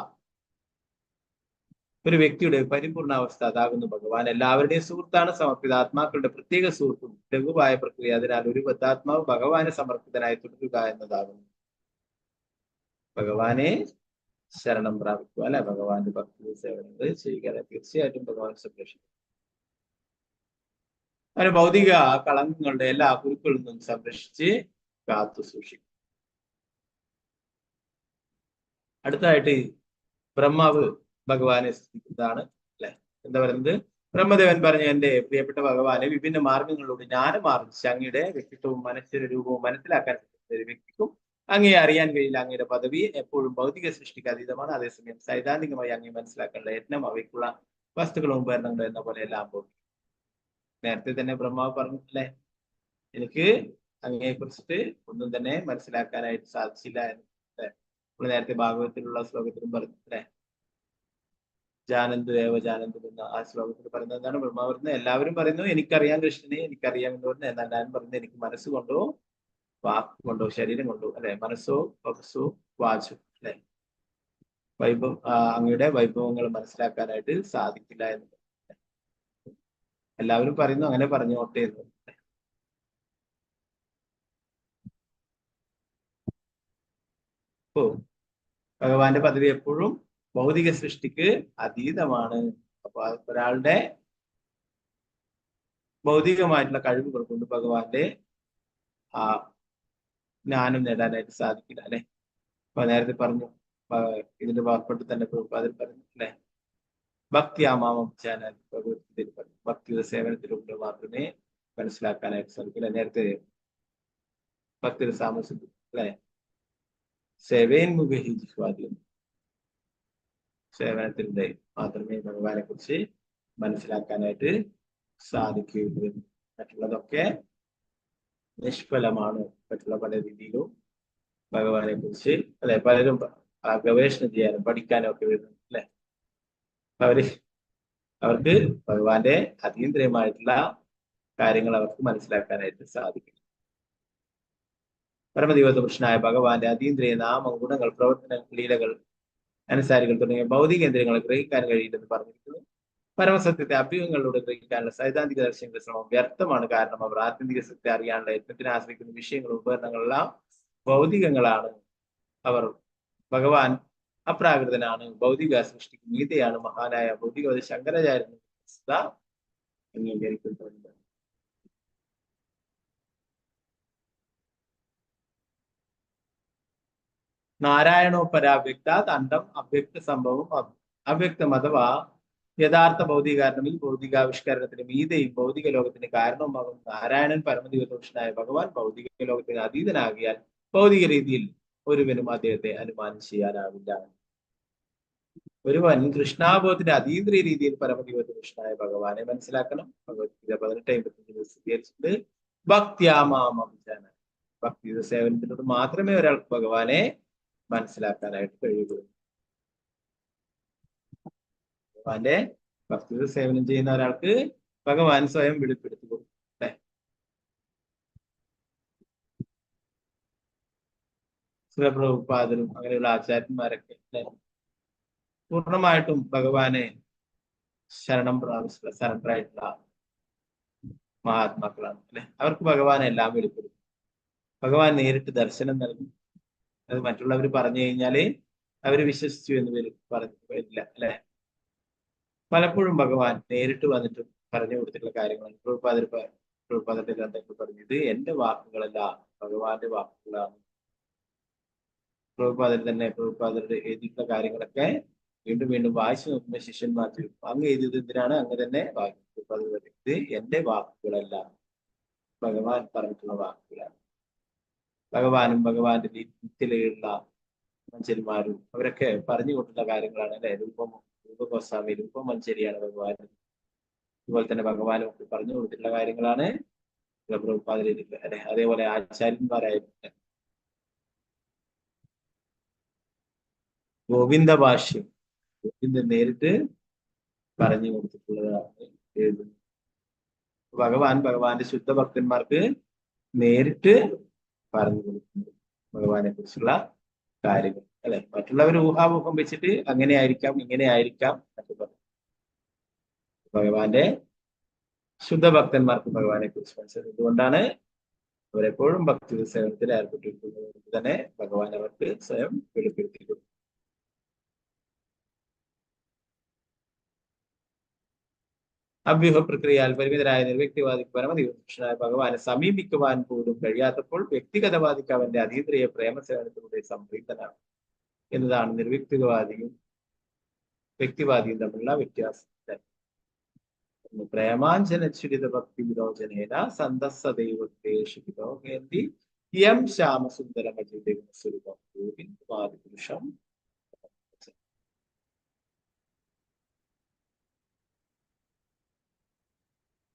ഒരു വ്യക്തിയുടെ പരിപൂർണാവസ്ഥ അതാകുന്നു ഭഗവാൻ. എല്ലാവരുടെയും സുഹൃത്താണ്. സമർപ്പിത ആത്മാക്കളുടെ പ്രത്യേക സുഹൃത്തും ലഘുവായ പ്രക്രിയ. അതിനാൽ ഒരു ബദ്ധാത്മാവ് ഭഗവാനെ സമർപ്പിതനായി തുടരുക എന്നതാകുന്നു. ഭഗവാനെ ശരണം പ്രാപിക്കുക അല്ലെ, ഭഗവാന്റെ ഭക്തി സേവനങ്ങൾ ചെയ്യുക. തീർച്ചയായിട്ടും ഭഗവാൻ സംരക്ഷിക്കും. അങ്ങനെ ഭൗതിക കളങ്കങ്ങളുടെ എല്ലാ കുരുക്കളിൽ നിന്നും സംരക്ഷിച്ച് കാത്തു സൂക്ഷിക്കും. അടുത്തതായിട്ട് ബ്രഹ്മാവ് ഭഗവാനെ സ്തുതിക്കുന്നതാണ് അല്ലെ. എന്താ പറയുന്നത്? ബ്രഹ്മദേവൻ പറഞ്ഞു, എന്റെ പ്രിയപ്പെട്ട ഭഗവാനെ വിഭിന്ന മാർഗങ്ങളിലൂടെ ജ്ഞാനം ആർജിച്ച് അങ്ങയുടെ വ്യക്തിത്വവും മനസ്സിന്റെ രൂപവും മനസ്സിലാക്കാൻ ഒരു വ്യക്തിക്കും അങ്ങയെ അറിയാൻ കഴിയില്ല. അങ്ങയുടെ പദവി എപ്പോഴും ഭൗതിക സൃഷ്ടിക്ക് അതീതമാണ്. അതേസമയം സൈദ്ധാന്തികമായി അങ്ങയെ മനസ്സിലാക്കാനുള്ള യത്നം അവയ്ക്കുള്ള വസ്തുക്കളും ഉപകരണങ്ങളും എന്ന പോലെ എല്ലാം പോകും. നേരത്തെ തന്നെ ബ്രഹ്മാവ് പറഞ്ഞിട്ടില്ലേ, എനിക്ക് അങ്ങയെ കുറിച്ചിട്ട് ഒന്നും തന്നെ മനസ്സിലാക്കാനായിട്ട് സാധിച്ചില്ല എന്ന്. നമ്മൾ നേരത്തെ ഭാഗവതത്തിലുള്ള ശ്ലോകത്തിലും പറഞ്ഞിട്ടില്ലേ, ജാനന്തു ഏവ ജാനന്തു എന്ന ആ ശ്ലോകത്തിൽ പറയുന്നത് എന്താണ്? ബ്രഹ്മാവ് പറയുന്നത് എല്ലാവരും പറയുന്നു എനിക്കറിയാം കൃഷ്ണനെ, എനിക്കറിയാം എന്ന് പറഞ്ഞാൽ എന്നാൽ ഞാൻ പറയുന്നത് എനിക്ക് മനസ്സുകൊണ്ടോ വാക്കുകൊണ്ടോ ശരീരം കൊണ്ടോ അല്ലെ, മനസ്സോ വക്സോ വാചോ അല്ലെ, അങ്ങയുടെ വൈഭവങ്ങൾ മനസ്സിലാക്കാനായിട്ട് സാധിക്കില്ല എന്ന് എല്ലാവരും പറയുന്നു. അങ്ങനെ പറഞ്ഞോട്ടെ എന്ന്. ഭഗവാന്റെ പദവി എപ്പോഴും ഭൗതിക സൃഷ്ടിക്ക് അതീതമാണ്. അപ്പൊ ഒരാളുടെ ഭൗതികമായിട്ടുള്ള കഴിവുകൾ കൊണ്ട് ഭഗവാന്റെ ആ ജ്ഞാനം നേടാനായിട്ട് സാധിക്കില്ല അല്ലെ. അപ്പൊ നേരത്തെ പറഞ്ഞു, ഇതിന്റെ വാർപ്പെട്ട് തന്നെ അതിൽ പറഞ്ഞു അല്ലെ, ഭക്തിയാമാമം ചാനൽ ഭഗവത്ഗീതയിൽ പറഞ്ഞു, ഭക്തിയുടെ സേവനത്തിലൂടെ മാത്രമേ മനസ്സിലാക്കാനായിട്ട് സാധിക്കില്ല. നേരത്തെ ഭക്തിയുടെ സാമൂഹ്യം അല്ലെ, സേവേൻമുഖി ജിഹ്വാദ്യം, സേവനത്തിലൂടെ മാത്രമേ ഭഗവാനെ കുറിച്ച് മനസ്സിലാക്കാനായിട്ട് സാധിക്കുകയുള്ളൂ. മറ്റുള്ളതൊക്കെ നിഷ്ഫലമാണ്. മറ്റുള്ള പല രീതിയിലും ഭഗവാനെ കുറിച്ച് അല്ലെ പലരും ഗവേഷണം ചെയ്യാനും പഠിക്കാനും ഒക്കെ വരുന്നു അല്ലെ. അവർക്ക് ഭഗവാന്റെ അതീന്ദ്രിയമായിട്ടുള്ള കാര്യങ്ങൾ അവർക്ക് മനസ്സിലാക്കാനായിട്ട് സാധിക്കും. പരമദിവ്യത്വ പുരുഷനായ ഭഗവാന്റെ അതീന്ദ്രിയ നാമം, ഗുണങ്ങൾ, പ്രവർത്തന ലീലകൾ, അനുസാരികൾ തുടങ്ങിയ ഭൗതികേന്ദ്രങ്ങളെ ഗ്രഹിക്കാൻ കഴിയില്ലെന്ന് പറഞ്ഞിരിക്കുന്നു. പരമസത്യത്തെ അഭ്യൂഹങ്ങളിലൂടെ ഗ്രഹിക്കാനുള്ള സൈദ്ധാന്തിക ദർശനങ്ങളുടെ ശ്രമം വ്യർത്ഥമാണ്. കാരണം അവർ ആത്യന്തിക സത്യത്തെ അറിയാനുള്ള യത്നത്തിന് ആശ്രയിക്കുന്ന വിഷയങ്ങളും ഉപകരണങ്ങളെല്ലാം ഭൗതികങ്ങളാണ്. അവർ ഭഗവാൻ അപ്രാകൃതനാണ്, ഭൗതിക സൃഷ്ടിക്ക് ഗീതയാണ് മഹാനായ ഭൗതികവാദി ശങ്കരാചാര്യൻ അംഗീകരിക്കുന്നുണ്ട്. നാരായണോപരാ വ്യക്താത് അണ്ടം അവ്യക്ത സംഭവം അവ്യക്തം അഥവാ യഥാർത്ഥ ഭൗതികാരണമിൽ ഭൗതികാവിഷ്കരണത്തിന് മീതയും ഭൗതിക ലോകത്തിന് കാരണവുമാകും നാരായണൻ പരമദിവ്യപുരുഷനായ ഭഗവാൻ ഭൗതിക ലോകത്തിന് അതീതനാകിയാൽ ഭൗതിക രീതിയിൽ ഒരുവനും അദ്ദേഹത്തെ അനുമാനം ചെയ്യാനാവില്ല. ഒരുവൻ കൃഷ്ണാബോധത്തിന്റെ അതീന്ദ്രിയ രീതിയിൽ പരമദിവ്യപുരുഷനായ ഭഗവാനെ മനസ്സിലാക്കണം. ഭഗവത്ഗീത 18:55 സ്ഥിരീകരിച്ചിട്ടുണ്ട്. ഭക്തിയാമാമം ജാന, ഭക്തിയുത സേവനത്തിലൂടെ മാത്രമേ ഒരാൾക്ക് ഭഗവാനെ മനസ്സിലാക്കാനായിട്ട് കഴിയുള്ളൂ. ഭഗവാന്റെ ഭക്തിയുത സേവനം ചെയ്യുന്ന ഒരാൾക്ക് ഭഗവാൻ സ്വയം വെളിപ്പെടുത്തി കൊടുക്കും. അല്ലെ? പ്രഭുപാദരും അങ്ങനെയുള്ള ആചാര്യന്മാരൊക്കെ അല്ലെ പൂർണ്ണമായിട്ടും ഭഗവാനെ ശരണം പ്രാപിച്ചിട്ടുള്ള സറണ്ടറായിട്ടുള്ള മഹാത്മാക്കളാണ് അല്ലെ. അവർക്ക് ഭഗവാനെ എല്ലാം വെളിപ്പെടുത്തും. ഭഗവാൻ നേരിട്ട് ദർശനം നൽകും. അത് മറ്റുള്ളവർ പറഞ്ഞു കഴിഞ്ഞാല് അവര് വിശ്വസിച്ചു എന്ന് പറഞ്ഞു വരില്ല അല്ലെ. പലപ്പോഴും ഭഗവാൻ നേരിട്ട് വന്നിട്ട് പറഞ്ഞു കൊടുത്തിട്ടുള്ള കാര്യങ്ങളാണ്. പ്രഭുപാദരുടെ ഗ്രന്ഥങ്ങൾ പറഞ്ഞു, ഇത് എന്റെ വാക്കുകളല്ല, ഭഗവാന്റെ വാക്കുകളാണ്. പ്രഭുപാദരുടെ എഴുതിയിട്ടുള്ള കാര്യങ്ങളൊക്കെ വീണ്ടും വീണ്ടും വായിച്ചു നോക്കുമ്പോൾ ശിഷ്യന്മാർ ചോദിക്കും, അങ്ങ് എഴുതിയത് എന്തിനാണ്? അങ്ങ് തന്നെ വായിക്കും. പ്രഭുപാദർ പറയും, ഇത് എന്റെ വാക്കുകളല്ല, ഭഗവാൻ പറഞ്ഞിട്ടുള്ള വാക്കുകളാണ്. ഭഗവാനും ഭഗവാന്റെ നിത്യതയിലുള്ള മഞ്ചന്മാരും അവരൊക്കെ പറഞ്ഞു കൊടുക്കുന്ന കാര്യങ്ങളാണ് അല്ലെ. രൂപഗോസ്വാമി രൂപമഞ്ചരിയാണ് ഭഗവാൻ. അതുപോലെ തന്നെ ഭഗവാനും ഒക്കെ പറഞ്ഞു കൊടുത്തിട്ടുള്ള കാര്യങ്ങളാണ് പ്രഭുപാദരിൽ അല്ലെ. അതേപോലെ ആചാര്യന്മാരായിട്ട് ഗോവിന്ദ ഭാഷ്യം ഗോവിന്ദൻ നേരിട്ട് പറഞ്ഞു കൊടുത്തിട്ടുള്ളതാണ് എഴുതുന്നത്. ഭഗവാന്റെ ശുദ്ധ ഭക്തന്മാർക്ക് നേരിട്ട് പറഞ്ഞു കൊടുക്കുന്നത് ഭഗവാനെ കുറിച്ചുള്ള കാര്യങ്ങൾ അല്ലെ. മറ്റുള്ളവർ ഊഹാപോഹം വെച്ചിട്ട് അങ്ങനെ ആയിരിക്കാം ഇങ്ങനെ ആയിരിക്കാം എന്നൊക്കെ പറഞ്ഞു. ഭഗവാന്റെ ശുദ്ധ ഭക്തന്മാർക്ക് ഭഗവാനെ കുറിച്ച് മനസ്സിലാക്കുന്നത്. അതുകൊണ്ടാണ് അവരെപ്പോഴും ഭക്തി സേവനത്തിൽ ഏർപ്പെട്ടിരിക്കുന്നത് തന്നെ ഭഗവാൻ അവർക്ക് സ്വയം വെളിപ്പെടുത്തിയിട്ടുണ്ട്. അവ്യൂഹ പ്രക്രിയയാൽ പരിമിതരായ നിർവ്യക്തിവാദിക്ക് പരമധികൃഷ്ണനായ ഭഗവാനെ സമീപിക്കുവാൻ പോലും കഴിയാത്തപ്പോൾ വ്യക്തിഗതവാദിക്ക് അവന്റെ അതീന്ദ്രിയ പ്രേമസേവനത്തിലൂടെ സംപ്രീതനാണ് എന്നതാണ് നിർവ്യക്തിവാദിയും വ്യക്തിവാദിയും തമ്മിലുള്ള വ്യത്യാസം. പ്രേമാഞ്ജനച്ഛുരിത ഭക്തി വിരോചനേന സന്തസദൈവത്തേഷിതോ കേന്ദ്രി യം ശ്യാമസുന്ദരമജിതസ്വരൂപം പുരുഷം.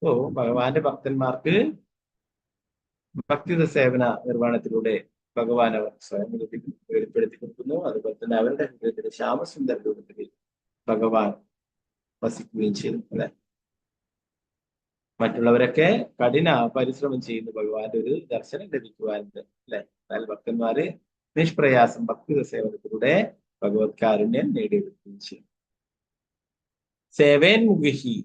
ഓ ഭഗവാന്റെ ഭക്തന്മാർക്ക് ഭക്തിയുത സേവന നിർവ്വഹണത്തിലൂടെ ഭഗവാൻ അവർ സ്വയം വെളിപ്പെടുത്തി കൊടുക്കുന്നു. അതുപോലെ തന്നെ അവരുടെ ഹൃദയത്തിലെ ശ്യാമസുന്ദര രൂപത്തിൽ ഭഗവാൻ വസിക്കുകയും ചെയ്തു അല്ലെ. മറ്റുള്ളവരൊക്കെ കഠിന പരിശ്രമം ചെയ്യുന്ന ഭഗവാന്റെ ഒരു ദർശനം ലഭിക്കുവാനുണ്ട് അല്ലെ. എന്നാൽ ഭക്തന്മാര് നിഷ്പ്രയാസം ഭക്തിയുത സേവനത്തിലൂടെ ഭഗവത് കാരുണ്യം നേടിയെടുക്കുകയും ചെയ്യും. സേവേൻമുഖി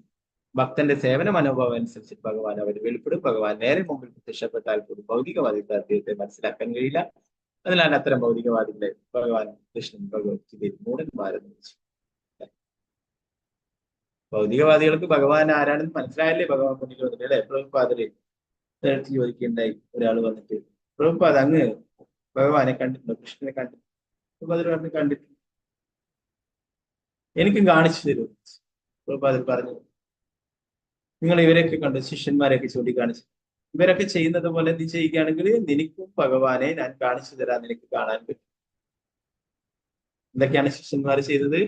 ഭക്തന്റെ സേവന മനോഭാവം അനുസരിച്ച് ഭഗവാൻ അവർ വെളിപ്പെടും. ഭഗവാൻ നേരെ മുമ്പിൽ പ്രത്യക്ഷപ്പെട്ടാൽ പോലും ഭൗതികവാദികൾ അദ്ദേഹത്തെ മനസ്സിലാക്കാൻ കഴിയില്ല. അതിനാൽ അത്തരം ഭൗതികവാദികളെ ഭഗവാൻ കൃഷ്ണൻ ഭഗവത്ഗീതയിൽ മൂഢന്മാരെന്ന് വിളിച്ചു. ഭൗതികവാദികൾക്ക് ഭഗവാൻ ആരാണെന്ന് മനസ്സിലായല്ലേ ഭഗവാൻ മുന്നിൽ വന്നിട്ട് അല്ലെ. പ്രഭുപാദര് നേരത്തെ ചോദിക്കുകയുണ്ടായി. ഒരാൾ വന്നിട്ട്, പ്രഭുപാദ് അങ്ങ് ഭഗവാനെ കണ്ടിട്ടുണ്ടോ? കൃഷ്ണനെ കണ്ടിട്ടുണ്ടോ? പ്രഭുപാദർ പറഞ്ഞു, കണ്ടിട്ടുണ്ട്. എനിക്കും കാണിച്ചു തരൂ. പ്രഭുപാദർ പറഞ്ഞു, നിങ്ങൾ ഇവരൊക്കെ കണ്ടു, ശിഷ്യന്മാരെയൊക്കെ ചൂണ്ടിക്കാണിച്ചു. ഇവരൊക്കെ ചെയ്യുന്നത് പോലെ നീ ചെയ്യുകയാണെങ്കിൽ നിനക്കും ഭഗവാനെ ഞാൻ കാണിച്ചു തരാൻ നിനക്ക് കാണാൻ പറ്റും. എന്തൊക്കെയാണ് ശിഷ്യന്മാർ ചെയ്തത്?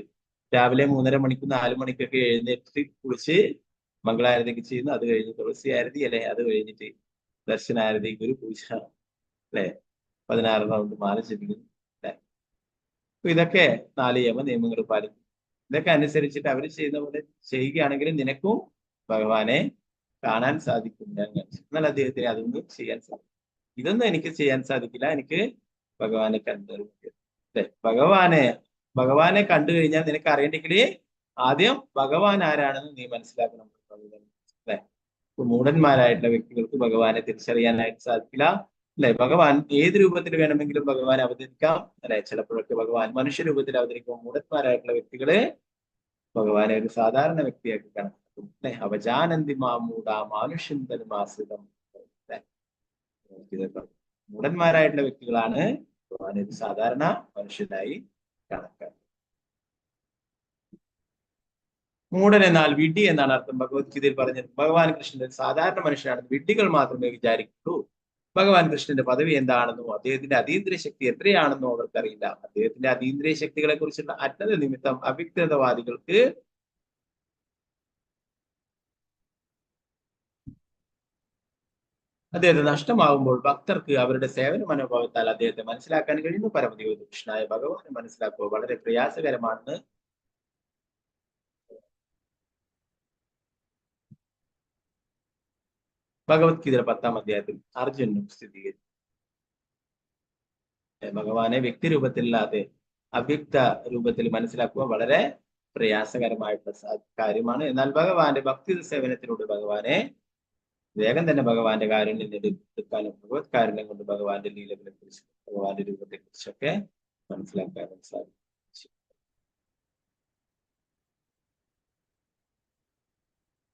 രാവിലെ 3:30 മണിക്കും 4 മണിക്കൊക്കെ എഴുന്നേറ്റ് കുളിച്ച് മംഗളാരതിക്ക് ചെയ്യുന്നു. അത് കഴിഞ്ഞ് തുളസി ആരതി അല്ലെ, അത് കഴിഞ്ഞിട്ട് ദർശനാരതി, ഗുരുപൂജ അല്ലെ, 16 റൗണ്ട് മാല ജപിക്കുന്നു അല്ലെ. ഇതൊക്കെ 4 യമ നിയമങ്ങൾ പാലിക്കും. ഇതൊക്കെ അനുസരിച്ചിട്ട് അവർ ചെയ്യുന്ന പോലെ ചെയ്യുകയാണെങ്കിൽ നിനക്കും ഭഗവാനെ കാണാൻ സാധിക്കും. എന്നാൽ അദ്ദേഹത്തിന് അതൊന്നും ചെയ്യാൻ സാധിക്കും. ഇതൊന്നും എനിക്ക് ചെയ്യാൻ സാധിക്കില്ല, എനിക്ക് ഭഗവാനെ കണ്ടു അല്ലെ. ഭഗവാനെ കണ്ടു കഴിഞ്ഞാൽ നിനക്ക് അറിയണ്ടെങ്കിൽ ആദ്യം ഭഗവാൻ ആരാണെന്ന് നീ മനസ്സിലാക്കണം അല്ലെ. മൂഢന്മാരായിട്ടുള്ള വ്യക്തികൾക്ക് ഭഗവാനെ തിരിച്ചറിയാനായിട്ട് സാധിക്കില്ല അല്ലെ. ഭഗവാൻ ഏത് രൂപത്തിൽ വേണമെങ്കിലും ഭഗവാൻ അവതരിക്കാം അല്ലെ. ചിലപ്പോഴൊക്കെ ഭഗവാൻ മനുഷ്യരൂപത്തിൽ അവതരിക്കും. മൂഢന്മാരായിട്ടുള്ള വ്യക്തികള് ഭഗവാനെ ഒരു സാധാരണ വ്യക്തിയാക്കി കണക്കാക്കും അല്ലെ. അവജാനന്തി മാമൂട മാനുഷ്യന്തനുമാശ്രിതം. മൂഢന്മാരായിട്ടുള്ള വ്യക്തികളാണ് ഭഗവാനെ ഒരു സാധാരണ മനുഷ്യനായി കണക്കാക്കുന്നത്. മൂഢൻ എന്നാൽ വിഡ്ഢി എന്നാണ് അർത്ഥം. ഭഗവത്ഗീതയിൽ പറഞ്ഞത് ഭഗവാൻ കൃഷ്ണൻ സാധാരണ മനുഷ്യനാണെന്ന് വിഡ്ഢികൾ മാത്രമേ വിചാരിക്കുള്ളൂ. ഭഗവാൻ കൃഷ്ണന്റെ പദവി എന്താണെന്നോ അദ്ദേഹത്തിന്റെ അതീന്ദ്രിയ ശക്തി എത്രയാണെന്നോ അവർക്കറിയില്ല. അദ്ദേഹത്തിന്റെ അതീന്ദ്രിയ ശക്തികളെ കുറിച്ചുള്ള അജ്ഞത നിമിത്തം അവിക്തവാദികൾക്ക് അദ്ദേഹത്തെ നഷ്ടമാകുമ്പോൾ ഭക്തർക്ക് അവരുടെ സേവന മനോഭാവത്താൽ അദ്ദേഹത്തെ മനസ്സിലാക്കാൻ കഴിയുന്നു. പരമതി കൃഷ്ണനായ ഭഗവാനെ മനസ്സിലാക്കുക വളരെ പ്രയാസകരമാണെന്ന് ഭഗവത്ഗീത 10-ാം അധ്യായത്തിൽ അർജുനും സ്ഥിരീകരിച്ചു. ഭഗവാനെ വ്യക്തി രൂപത്തിലല്ലാതെ അവ്യക്ത രൂപത്തിൽ മനസ്സിലാക്കുക വളരെ പ്രയാസകരമായിട്ടുള്ള കാര്യമാണ്. എന്നാൽ ഭഗവാന്റെ ഭക്തി സേവനത്തിലൂടെ ഭഗവാനെ വേഗം തന്നെ ഭഗവാന്റെ കാരുണ്യം നേടിയെടുക്കാനും ഭഗവത് കാരുണ്യം കൊണ്ട് ഭഗവാന്റെ ലീലകളെ കുറിച്ച് ഭഗവാന്റെ രൂപത്തെ കുറിച്ചൊക്കെ മനസ്സിലാക്കാനും സാധിക്കും.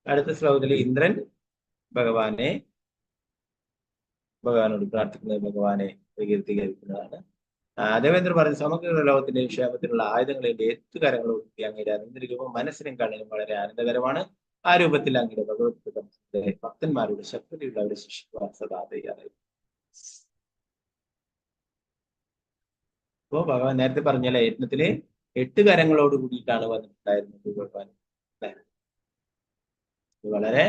അടുത്ത ശ്ലോകത്തിൽ ഇന്ദ്രൻ ഭഗവാനോട് പ്രാർത്ഥിക്കുന്നത് ഭഗവാനെ പ്രകീർത്തികരിക്കുന്നതാണ്. ദേവേന്ദ്ര പറഞ്ഞ സമഗ്ര ലോകത്തിന്റെ ക്ഷേമത്തിനുള്ള ആയുധങ്ങളുടെ എത്തുകരങ്ങളോട് അങ്ങയുടെ അനന്ത രൂപം മനസ്സിനും കണ്ണിനും വളരെ ആനന്ദകരമാണ്. ആ രൂപത്തിൽ അങ്ങയുടെ ഭഗവത് ഭക്തന്മാരുടെ ശക്തിയുള്ളവരെ ശിക്ഷിക്കുവാൻ സദാ തയ്യാറായി. അപ്പോ ഭഗവാൻ നേരത്തെ പറഞ്ഞാലേ യജ്ഞത്തില് 8 കരങ്ങളോട് കൂടിയിട്ടാണ് വന്നിട്ടുണ്ടായിരുന്നത് ഭഗവാൻ. വളരെ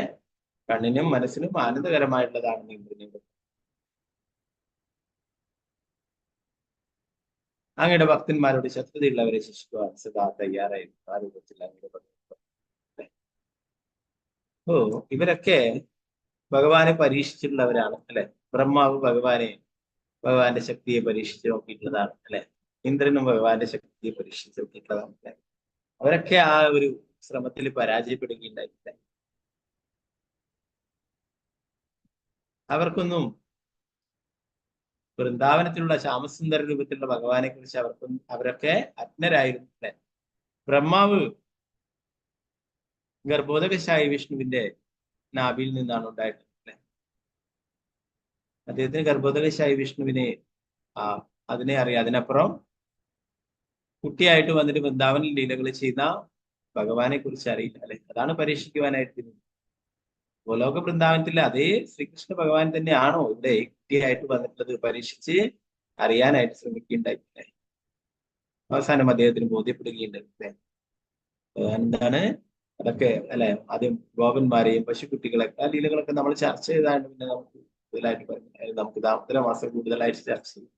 കണ്ണിനും മനസ്സിനും ആനന്ദകരമായിട്ടുള്ളതാണ് ഇന്ദ്രനെ. അങ്ങയുടെ ഭക്തന്മാരോട് ശത്രുതയുള്ളവരെ ശിക്ഷിക്കുവാൻ സദാ തയ്യാറായിരുന്നു. ആ രൂപത്തിൽ അങ്ങയുടെ ഇവരൊക്കെ ഭഗവാനെ പരീക്ഷിച്ചിട്ടുള്ളവരാണ് അല്ലെ. ബ്രഹ്മാവ് ഭഗവാന്റെ ശക്തിയെ പരീക്ഷിച്ച് നോക്കിയിട്ടുള്ളതാണ് അല്ലെ. ഇന്ദ്രനും ഭഗവാന്റെ ശക്തിയെ പരീക്ഷിച്ച് നോക്കിയിട്ടുള്ളതാണ് അല്ലെ. അവരൊക്കെ ആ ഒരു ശ്രമത്തിൽ പരാജയപ്പെടുകയുണ്ടായിട്ടില്ല. അവർക്കൊന്നും വൃന്ദാവനത്തിലുള്ള ശ്യാമസുന്ദര രൂപത്തിലുള്ള ഭഗവാനെ കുറിച്ച് അവരൊക്കെ അജ്ഞരായിരുന്നു അല്ലെ. ബ്രഹ്മാവ് ഗർഭോദകശായി വിഷ്ണുവിന്റെ നാഭിയിൽ നിന്നാണ് ഉണ്ടായിട്ടുള്ളത് അല്ലെ. അദ്ദേഹത്തിന് ഗർഭോദകശായി വിഷ്ണുവിനെ അതിനെ അറിയാം. അതിനപ്പുറം കുട്ടിയായിട്ട് വന്നിട്ട് വൃന്ദാവനിൽ ലീലകൾ ചെയ്ത ഭഗവാനെ കുറിച്ച് അറിയില്ല അല്ലെ. അതാണ് പരീക്ഷിക്കുവാനായിട്ട്. ഗോലോക വൃന്ദാവനത്തിൽ അതേ ശ്രീകൃഷ്ണ ഭഗവാൻ തന്നെയാണോ ഇവിടെ കുട്ടിയായിട്ട് വന്നിട്ടുള്ളത് പരീക്ഷിച്ച് അറിയാനായിട്ട് ശ്രമിക്കുകയുണ്ടായിട്ടില്ലേ. അവസാനം അദ്ദേഹത്തിന് ബോധ്യപ്പെടുകയുണ്ടായിട്ടില്ലേ. എന്താണ് അതൊക്കെ അല്ലെ. ആദ്യം ഗോപന്മാരെയും പശുക്കുട്ടികളൊക്കെ ആ ലീലകളൊക്കെ നമ്മൾ ചർച്ച ചെയ്താണ്. പിന്നെ നമുക്ക് കൂടുതലായിട്ട് നമുക്ക് ദാമോദര മാസം കൂടുതലായിട്ട് ചർച്ച ചെയ്യും.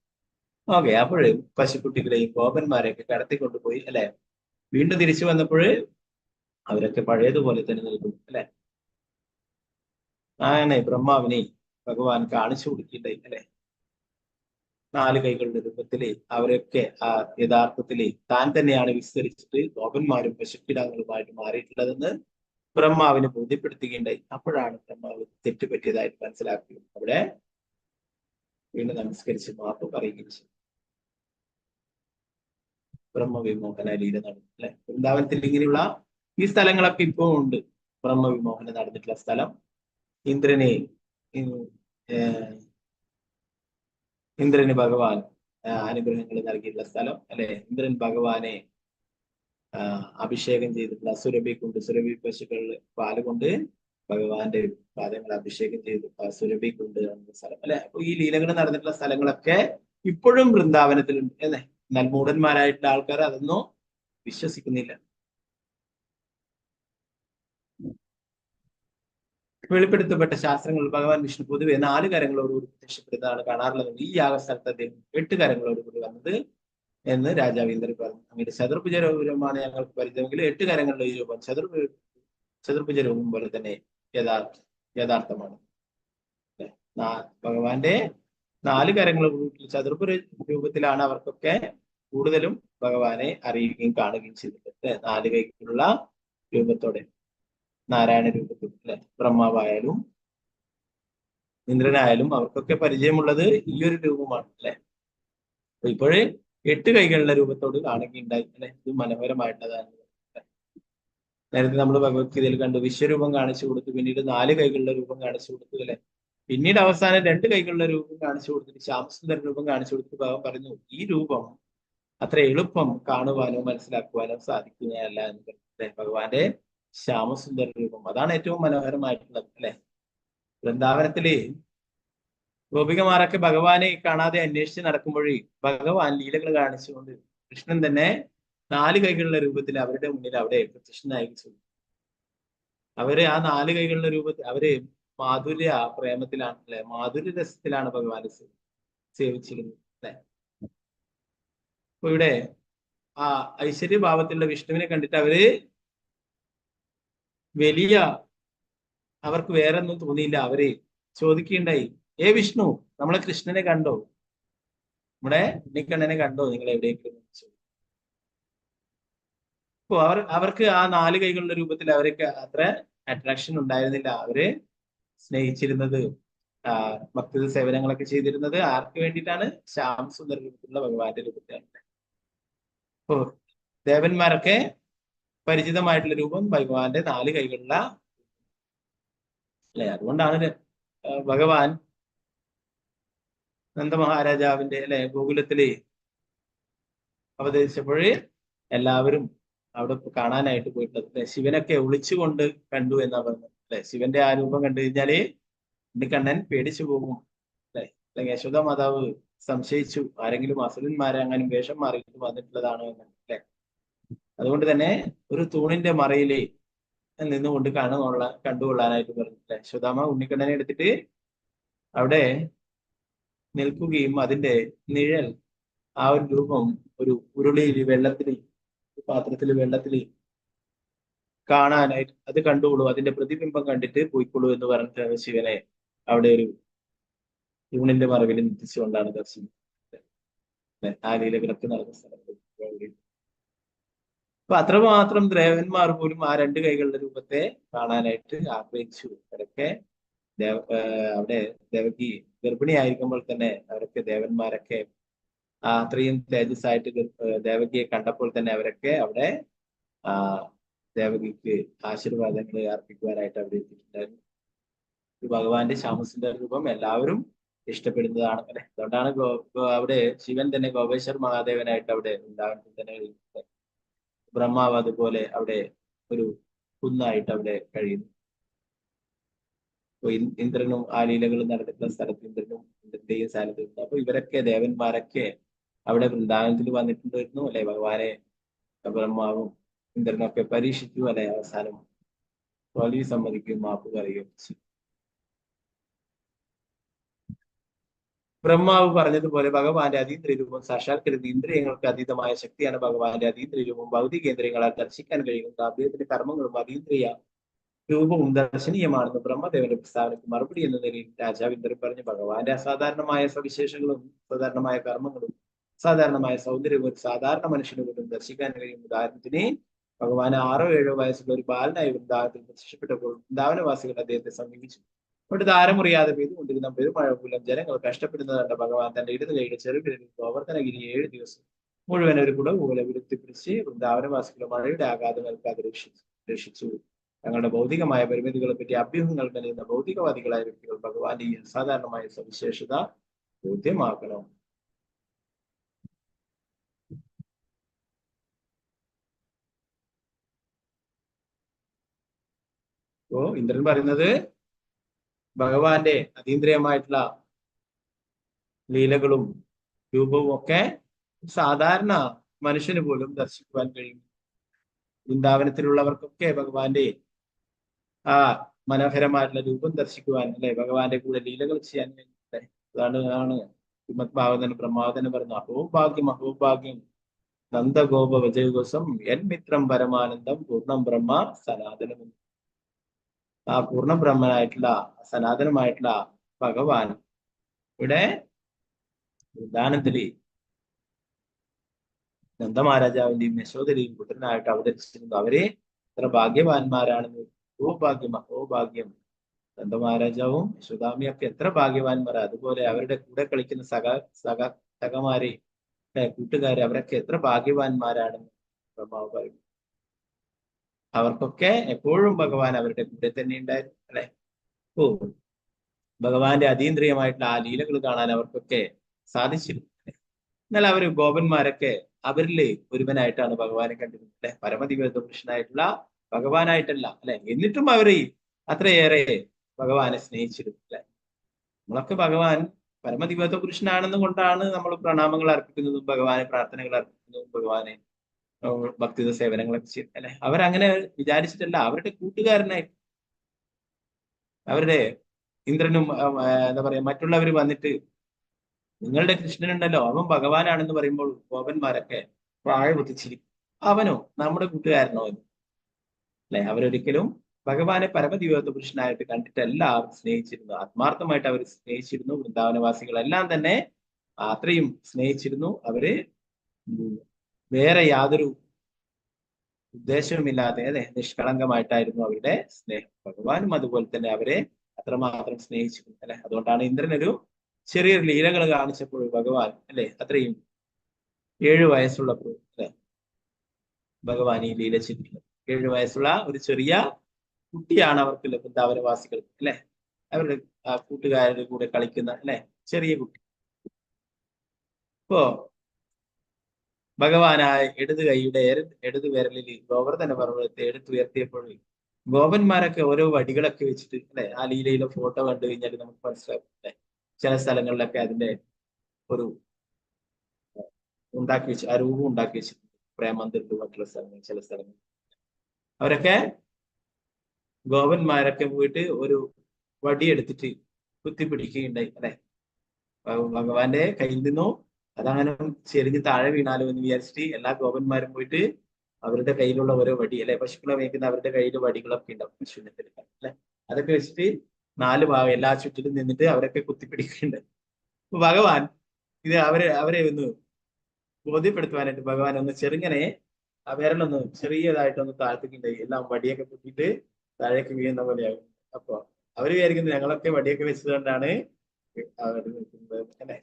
ഓക്കെ. അപ്പോഴ് പശുക്കുട്ടികളെയും ഗോപന്മാരെയൊക്കെ കടത്തിക്കൊണ്ടുപോയി അല്ലെ. വീണ്ടും തിരിച്ചു വന്നപ്പോൾ അവരൊക്കെ പഴയതുപോലെ തന്നെ നിൽക്കും അല്ലെ. അങ്ങനെ ബ്രഹ്മാവിനെ ഭഗവാൻ കാണിച്ചു കൊടുക്കിണ്ടായി അല്ലെ. 4 കൈകളുടെ രൂപത്തില് അവരൊക്കെ ആ യഥാർത്ഥത്തില് താൻ തന്നെയാണ് വിസ്തരിച്ചിട്ട് ഗോപന്മാരും പശുക്കിടാങ്ങളുമായിട്ട് മാറിയിട്ടുള്ളതെന്ന് ബ്രഹ്മാവിനെ ബോധ്യപ്പെടുത്തുകയുണ്ടായി. അപ്പോഴാണ് ബ്രഹ്മാവ് തെറ്റുപറ്റിയതായിട്ട് മനസ്സിലാക്കി അവിടെ വീണ്ടും നമസ്കരിച്ച് മാപ്പ് പറയുകയും ചെയ്തു. ബ്രഹ്മവിമോഹന ലീല നടന്നു അല്ലെ. വൃന്ദാവനത്തിൽ ഇങ്ങനെയുള്ള ഈ സ്ഥലങ്ങളൊക്കെ ഇപ്പോഴും ഉണ്ട്. ബ്രഹ്മവിമോഹനം നടന്നിട്ടുള്ള സ്ഥലം, ഇന്ദ്രന് ഭഗവാൻ അനുഗ്രഹങ്ങൾ നൽകിയിട്ടുള്ള സ്ഥലം അല്ലെ. ഇന്ദ്രൻ ഭഗവാനെ അഭിഷേകം ചെയ്തിട്ടുള്ള സുരഭി പശുക്കളിൽ പാല് കൊണ്ട് ഭഗവാന്റെ പാദങ്ങൾ അഭിഷേകം ചെയ്ത് സുരഭി കൊണ്ട് സ്ഥലം അല്ലെ. അപ്പൊ ഈ ലീലകൾ നടന്നിട്ടുള്ള സ്ഥലങ്ങളൊക്കെ ഇപ്പോഴും വൃന്ദാവനത്തിലുണ്ട് അല്ലെ. എന്നാൽ മൂഢന്മാരായിട്ടുള്ള ആൾക്കാർ അതൊന്നും വിശ്വസിക്കുന്നില്ല. വെളിപ്പെടുത്തപ്പെട്ട ശാസ്ത്രങ്ങൾ ഭഗവാൻ വിഷ്ണു പൊതുവെ 4 കരങ്ങളോടുകൂടി പ്രത്യക്ഷപ്പെടുന്നതാണ് കാണാറുള്ളത്. ഈ യാഗസ്ഥലത്ത് അദ്ദേഹം 8 കരങ്ങളോടുകൂടി വന്നത് എന്ന് രാജാവ് ഇന്ദ്രൻ പറഞ്ഞു. അങ്ങനെ ചതുർഭുജ രൂപമാണ് ഞങ്ങൾക്ക് പരിചയമെങ്കിൽ 8 കരങ്ങളുടെ ഈ രൂപം ചതുർഭുജ രൂപം പോലെ തന്നെ യഥാർത്ഥമാണ്. ഭഗവാന്റെ 4 കരങ്ങൾ ചതുർഭുജ രൂപത്തിലാണ് അവർക്കൊക്കെ കൂടുതലും ഭഗവാനെ അറിയുകയും കാണുകയും ചെയ്തിട്ടുണ്ട്. 4 കൈക്കുള്ള രൂപത്തോടെ നാരായണ രൂപത്തിൽ അല്ലെ. ബ്രഹ്മാവായാലും ഇന്ദ്രനായാലും അവർക്കൊക്കെ പരിചയമുള്ളത് ഈ ഒരു രൂപമാണ് അല്ലെ. ഇപ്പോഴേ 8 കൈകളുടെ രൂപത്തോട് കാണുകയുണ്ടായി അല്ലെ. ഇത് മനോഹരമായിട്ടുള്ളതാണ്. നേരത്തെ നമ്മൾ ഭഗവത്ഗീതയിൽ കണ്ടു വിശ്വരൂപം കാണിച്ചു കൊടുത്തു, പിന്നീട് 4 കൈകളുടെ രൂപം കാണിച്ചു കൊടുത്തു അല്ലെ. പിന്നീട് അവസാനം 2 കൈകളുടെ രൂപം കാണിച്ചു കൊടുത്തിട്ട് ശ്യാമസുന്ദര രൂപം കാണിച്ചു കൊടുത്തിട്ട് ഭഗവാൻ പറഞ്ഞു ഈ രൂപം അത്ര എളുപ്പം കാണുവാനോ മനസ്സിലാക്കുവാനോ സാധിക്കുന്നതല്ല എന്ന് പറഞ്ഞിട്ട് ഭഗവാന്റെ ശ്യാമസുന്ദര രൂപം അതാണ് ഏറ്റവും മനോഹരമായിട്ടുള്ളത് അല്ലെ. വൃന്ദാവനത്തില് ഗോപികമാരൊക്കെ ഭഗവാനെ കാണാതെ അന്വേഷിച്ച് നടക്കുമ്പോഴേ ഭഗവാൻ ലീലകൾ കാണിച്ചുകൊണ്ട് കൃഷ്ണൻ തന്നെ 4 കൈകളുടെ രൂപത്തിൽ അവരുടെ മുന്നിൽ അവിടെ പ്രത്യക്ഷനായി. അവര് ആ 4 കൈകളുടെ രൂപത്തിൽ അവര് മാധുര്യ പ്രേമത്തിലാണ് അല്ലെ, മാധുര്യ രസത്തിലാണ് ഭഗവാനെ സേവിച്ചിരുന്നത് അല്ലെ. അപ്പൊ ഇവിടെ ആ ഐശ്വര്യഭാവത്തിലുള്ള വിഷ്ണുവിനെ കണ്ടിട്ട് അവര് വലിയ, അവർക്ക് വേറെ ഒന്നും തോന്നിയില്ല. അവര് ചോദിക്കുകയുണ്ടായി, വിഷ്ണു, നമ്മളെ കൃഷ്ണനെ കണ്ടോ, നമ്മുടെ ഉണ്ണിക്കണ്ണനെ കണ്ടോ നിങ്ങൾ എവിടെയെങ്കിലും? അപ്പോ അവർക്ക് ആ 4 കൈകളുടെ രൂപത്തിൽ അവർക്ക് അത്ര അട്രാക്ഷൻ ഉണ്ടായിരുന്നില്ല. അവര് സ്നേഹിച്ചിരുന്നത്, ഭക്തി സേവനങ്ങളൊക്കെ ചെയ്തിരുന്നത് ആർക്ക് വേണ്ടിയിട്ടാണ്? ശ്യാം സുന്ദര രൂപത്തിലുള്ള ഭഗവാന്റെ രൂപത്തിലാണ്. അപ്പോ ദേവന്മാരൊക്കെ പരിചിതമായിട്ടുള്ള രൂപം ഭഗവാന്റെ 4 കൈകളുള്ള അല്ലെ. അതുകൊണ്ടാണ് ഭഗവാൻ നന്ദമഹാരാജാവിന്റെ അല്ലെ ഗോകുലത്തില് അവതരിച്ചപ്പോഴേ എല്ലാവരും അവിടെ കാണാനായിട്ട് പോയിട്ടുള്ളത് അല്ലെ. ശിവനൊക്കെ ഒളിച്ചുകൊണ്ട് കണ്ടു എന്നാ പറഞ്ഞത് അല്ലെ. ശിവന്റെ ആ രൂപം കണ്ടു കഴിഞ്ഞാല് ഉണ്ണിക്കണ്ണൻ പേടിച്ചു പോകും അല്ലെ. അല്ലെങ്കിൽ യശോദ മാതാവ് സംശയിച്ചു, ആരെങ്കിലും അസുരന്മാരെ അങ്ങനെ വേഷം മാറിയിട്ട് വന്നിട്ടുള്ളതാണോ എന്ന് അല്ലെ. അതുകൊണ്ട് തന്നെ ഒരു തൂണിന്റെ മറയില് നിന്നുകൊണ്ട് കണ്ടുകൊള്ളാനായിട്ട് പറഞ്ഞിട്ടില്ല. യശോദാമ്മ ഉണ്ണിക്കണ്ണനെ എടുത്തിട്ട് അവിടെ നിൽക്കുകയും അതിന്റെ നിഴൽ, ആ ഒരു രൂപം ഒരു ഉരുളിയിൽ വെള്ളത്തില്, പാത്രത്തില് വെള്ളത്തില് കാണാനായിട്ട് അത് കണ്ടുകൊള്ളൂ, അതിന്റെ പ്രതിബിംബം കണ്ടിട്ട് പോയിക്കൊള്ളൂ എന്ന് പറഞ്ഞിട്ട് ശിവനെ അവിടെ ഒരു തൂണിന്റെ മറവിൽ നിർത്തിച്ചുകൊണ്ടാണ് ദർശനം ആ ലീലകളൊക്കെ നടന്ന സ്ഥലത്ത്. അപ്പൊ അത്രമാത്രം ദേവന്മാർ പോലും ആ 2 കൈകളുടെ രൂപത്തെ കാണാനായിട്ട് ആഗ്രഹിച്ചു. അവരൊക്കെ അവിടെ ദേവകി ഗർഭിണിയായിരിക്കുമ്പോൾ തന്നെ അവരൊക്കെ ദേവന്മാരൊക്കെ അത്രയും തേജസ്സായിട്ട് ദേവകിയെ കണ്ടപ്പോൾ തന്നെ അവരൊക്കെ അവിടെ ദേവകിക്ക് ആശീർവാദങ്ങൾ അർപ്പിക്കുവാനായിട്ട് അവിടെ എത്തിയിട്ടുണ്ടായിരുന്നു. ഭഗവാന്റെ ശ്യാമസുന്ദര രൂപം എല്ലാവരും ഇഷ്ടപ്പെടുന്നതാണ് അല്ലെ. അതുകൊണ്ടാണ് അവിടെ ശിവൻ തന്നെ ഗോപേശ്വർ മഹാദേവനായിട്ട് അവിടെ വൃന്ദാവനത്തിൽ തന്നെ ബ്രഹ്മാവ് അതുപോലെ അവിടെ ഒരു കുന്നായിട്ട് അവിടെ കഴിയുന്നു. ഇന്ദ്രനും ആ ലീലകളും നടന്നിട്ടുള്ള സ്ഥലത്ത് ഇന്ദ്രന്റെയും സാന്നിധ്യമുണ്ട്. അപ്പൊ ഇവരൊക്കെ ദേവന്മാരൊക്കെ അവിടെ വൃന്ദാവനത്തിൽ വന്നിട്ടുണ്ടായിരുന്നു അല്ലെ. ഭഗവാനെ ബ്രഹ്മാവും ഇന്ദ്രനൊക്കെ പരീക്ഷിച്ചു അല്ലെ. അവസാനം തോൽവി സമ്മതിക്കുകയും മാപ്പ് പറയുകയും ചെയ്തു. ബ്രഹ്മാവ് പറഞ്ഞതുപോലെ ഭഗവാന്റെ അതീന്ദ്ര രൂപം സാക്ഷാത്കരിക്കുന്ന ഇന്ദ്രിയങ്ങൾക്ക് അതീതമായ ശക്തിയാണ് ഭഗവാന്റെ അതീന്ദ്ര രൂപം. ഭൗതികേന്ദ്രിയങ്ങളാൽ ദർശിക്കാൻ കഴിയുന്ന അദ്ദേഹത്തിന്റെ കർമ്മങ്ങളും അതീന്ദ്രിയ രൂപവും ദർശനീയമാണെന്ന് ബ്രഹ്മദേവന്റെ പ്രസ്താവനയ്ക്ക് മറുപടി എന്ന നിലയിൽ രാജാവ് ഇന്ദ്രൻ പറഞ്ഞു. ഭഗവാന്റെ അസാധാരണമായ സവിശേഷങ്ങളും സാധാരണമായ കർമ്മങ്ങളും സാധാരണമായ സൗന്ദര്യവും ഒരു സാധാരണ മനുഷ്യന് പോലും ദർശിക്കാൻ കഴിയും. ഉദാഹരണത്തിന് ഭഗവാൻ 6 or 7 വയസ്സുള്ള ഒരു ബാലനായി വൃന്ദാവനത്തിൽ പ്രത്യക്ഷപ്പെട്ടപ്പോൾ വൃന്ദാവനവാസികൾ അദ്ദേഹത്തെ സമീപിച്ചു. അവിടെ ധാരമുറിയാതെ പെയ്തുകൊണ്ടിരുന്ന പെരുമഴ മൂലം ജനങ്ങൾ കഷ്ടപ്പെടുന്നത് കണ്ട ഭഗവാൻ തന്റെ ഇടത് കൈയുടെ ചെറുവിരലിൽ ഗോവർദ്ധനഗിരി 7 ദിവസം മുഴുവൻ ഒരു കുടവ് പോലെ വിരുത്തിപ്പിടിച്ച് വൃന്ദാവനവാസികളെ മഴയുടെ ആഘാതം ഏൽക്കാതെ രക്ഷിച്ചു. തങ്ങളുടെ ഭൗതികമായ പരിമിതികളെ പറ്റി അഭ്യൂഹങ്ങൾ നൽകുന്ന ഭൗതികവാദികളായ വ്യക്തികൾ ഭഗവാന്റെ ഈ അസാധാരണമായ സവിശേഷത ബോധ്യമാക്കണം. അപ്പോ ഇന്ദ്രൻ പറയുന്നത് ഭഗവാന്റെ അതീന്ദ്രിയമായിട്ടുള്ള ലീലകളും രൂപവും ഒക്കെ സാധാരണ മനുഷ്യന് പോലും ദർശിക്കുവാൻ കഴിയും. വൃന്ദാവനത്തിലുള്ളവർക്കൊക്കെ ഭഗവാന്റെ ആ മനോഹരമായിട്ടുള്ള രൂപം ദർശിക്കുവാൻ അല്ലെ, ഭഗവാന്റെ കൂടെ ലീലകൾ ചെയ്യാൻ വേണ്ടി അതാണ് ശ്രീമദ് ഭാഗവതൻ ബ്രഹ്മാവതന് പറഞ്ഞു. അഹോഭാഗ്യം അഹോഭാഗ്യം നന്ദഗോപ വജയഗോസം എൻ മിത്രം പരമാനന്ദം പൂർണ്ണം ബ്രഹ്മ സനാതനം. ആ പൂർണ്ണ ബ്രഹ്മനായിട്ടുള്ള സനാതനമായിട്ടുള്ള ഭഗവാൻ ഇവിടെ വൃന്ദാവനത്തില് നന്ദമഹാരാജാവിന്റെയും യശോദരയും പുത്രനായിട്ട് അവതരിച്ചിരുന്നു. അവരെ എത്ര ഭാഗ്യവാന്മാരാണെന്ന്. അഹോഭാഗ്യം അഹോഭാഗ്യം. നന്ദമഹാരാജാവും യശോദാമിയൊക്കെ എത്ര ഭാഗ്യവാന്മാരാ. അതുപോലെ അവരുടെ കൂടെ കളിക്കുന്ന സഖമാരെ കൂട്ടുകാരെ അവരൊക്കെ എത്ര ഭാഗ്യവാന്മാരാണെന്ന് ബ്രഹ്മാവ് പറയും. അവർക്കൊക്കെ എപ്പോഴും ഭഗവാൻ അവരുടെ കൂടെ തന്നെ ഉണ്ടായിരുന്നു അല്ലെ. ഓ, ഭഗവാന്റെ അതീന്ദ്രിയമായിട്ടുള്ള ആ ലീലകൾ കാണാൻ അവർക്കൊക്കെ സാധിച്ചിരുന്നു. എന്നാൽ അവര് ഗോപന്മാരൊക്കെ അവരില് ഒരുവനായിട്ടാണ് ഭഗവാനെ കണ്ടിരുന്നത് അല്ലെ. പരമദിവ്യ പുരുഷനായിട്ടുള്ള ഭഗവാനായിട്ടല്ല അല്ലെ. എന്നിട്ടും അവര് അത്രയേറെ ഭഗവാനെ സ്നേഹിച്ചിരുന്നു അല്ലെ. നമ്മളൊക്കെ ഭഗവാൻ പരമദിവ്യ പുരുഷനാണെന്ന് കൊണ്ടാണ് നമ്മൾ പ്രണാമങ്ങൾ അർപ്പിക്കുന്നതും ഭഗവാനെ പ്രാർത്ഥനകൾ അർപ്പിക്കുന്നതും ഭഗവാനെ ഭക്തിത സേവനങ്ങളൊക്കെ ചെയ്യും അല്ലെ. അവരങ്ങനെ വിചാരിച്ചിട്ടല്ല, അവരുടെ കൂട്ടുകാരനായി അവരുടെ ഇന്ദ്രനും എന്താ പറയാ മറ്റുള്ളവർ വന്നിട്ട് നിങ്ങളുടെ കൃഷ്ണനുണ്ടല്ലോ അവൻ ഭഗവാനാണെന്ന് പറയുമ്പോൾ ഗോപന്മാരൊക്കെ പ്രായബുദ്ധിച്ചിരിക്കും. അവനോ നമ്മുടെ കൂട്ടുകാരനോ അല്ലെ? അവരൊരിക്കലും ഭഗവാനെ പരമദിവ്യത്വ പുരുഷനായിട്ട് കണ്ടിട്ടല്ല അവർ സ്നേഹിച്ചിരുന്നു. ആത്മാർത്ഥമായിട്ട് അവർ സ്നേഹിച്ചിരുന്നു. വൃന്ദാവനവാസികളെല്ലാം തന്നെ അത്രയും സ്നേഹിച്ചിരുന്നു. അവര് വേറെ യാതൊരു ഉദ്ദേശവുമില്ലാതെ അല്ലെ നിഷ്കളങ്കമായിട്ടായിരുന്നു അവരുടെ സ്നേഹം. ഭഗവാനും അതുപോലെ തന്നെ അവരെ അത്രമാത്രം സ്നേഹിച്ചിരുന്നു അല്ലെ. അതുകൊണ്ടാണ് ഇന്ദ്രനൊരു ചെറിയൊരു ലീലകൾ കാണിച്ചപ്പോൾ ഭഗവാൻ അല്ലെ അത്രയും 7 വയസ്സുള്ളപ്പോൾ അല്ലെ ഭഗവാൻ ഈ ലീല ചെയ്തിട്ടുള്ളത്. 7 വയസ്സുള്ള ഒരു ചെറിയ കുട്ടിയാണ് അവർക്ക് വൃന്ദാവനവാസികൾക്ക് അല്ലെ, അവരുടെ കൂട്ടുകാരുടെ കൂടെ കളിക്കുന്ന അല്ലെ ചെറിയ കുട്ടി. ഇപ്പോ ഭഗവാനായ ഇടത് വിരലിൽ ഗോവർദ്ധന പർവ്വതത്തെ എടുത്തുയർത്തിയപ്പോൾ ഗോപന്മാരൊക്കെ ഓരോ വടികളൊക്കെ വെച്ചിട്ട് അല്ലെ ആ ലീലയിലെ ഫോട്ടോ കണ്ടു കഴിഞ്ഞാൽ നമുക്ക് മനസ്സിലാക്കും അല്ലെ. ചില സ്ഥലങ്ങളിലൊക്കെ അതിന്റെ ഒരു ഉണ്ടാക്കി വെച്ച് ആ രൂപം ഉണ്ടാക്കി വെച്ചിട്ടുണ്ട്. പ്രേമന്തിട്ട് മറ്റുള്ള സ്ഥലങ്ങൾ ചില സ്ഥലങ്ങൾ അവരൊക്കെ ഗോപന്മാരൊക്കെ പോയിട്ട് ഒരു വടി എടുത്തിട്ട് കുത്തിപ്പിടിക്കുകയുണ്ടായി അല്ലെ. ഭഗവാന്റെ കയ്യിൽ നിന്നോ അതങ്ങനെ ചെരിഞ്ഞ് താഴെ വീണാലോ എന്ന് വിചാരിച്ചിട്ട് എല്ലാ ഗോപന്മാരും പോയിട്ട് അവരുടെ കയ്യിലുള്ള ഓരോ വടി അല്ലെ, പശുക്കളെ മേയ്ക്കുന്ന അവരുടെ കയ്യിൽ വടികളൊക്കെ ഉണ്ടാവും പശുവിനെ എടുക്കാൻ അല്ലെ. അതൊക്കെ വെച്ചിട്ട് 4 ഭാഗം എല്ലാ ചുറ്റിലും നിന്നിട്ട് അവരൊക്കെ കുത്തിപ്പിടിക്കുന്നുണ്ട്. ഭഗവാൻ ഇത് അവരെ ഒന്ന് ബോധ്യപ്പെടുത്തുവാനായിട്ട് ഭഗവാൻ ഒന്ന് ചെറുങ്ങനെ ആ വിരലൊന്ന് ചെറിയതായിട്ടൊന്ന് താഴ്ത്തിക്കുണ്ടായി. എല്ലാം വടിയൊക്കെ കുത്തിയിട്ട് താഴേക്ക് വീഴുന്ന പോലെയാകും. അപ്പൊ അവര് വിചാരിക്കുന്നത് ഞങ്ങളൊക്കെ വടിയൊക്കെ വെച്ചതുകൊണ്ടാണ് അവർ നിൽക്കുന്നത് അല്ലെ.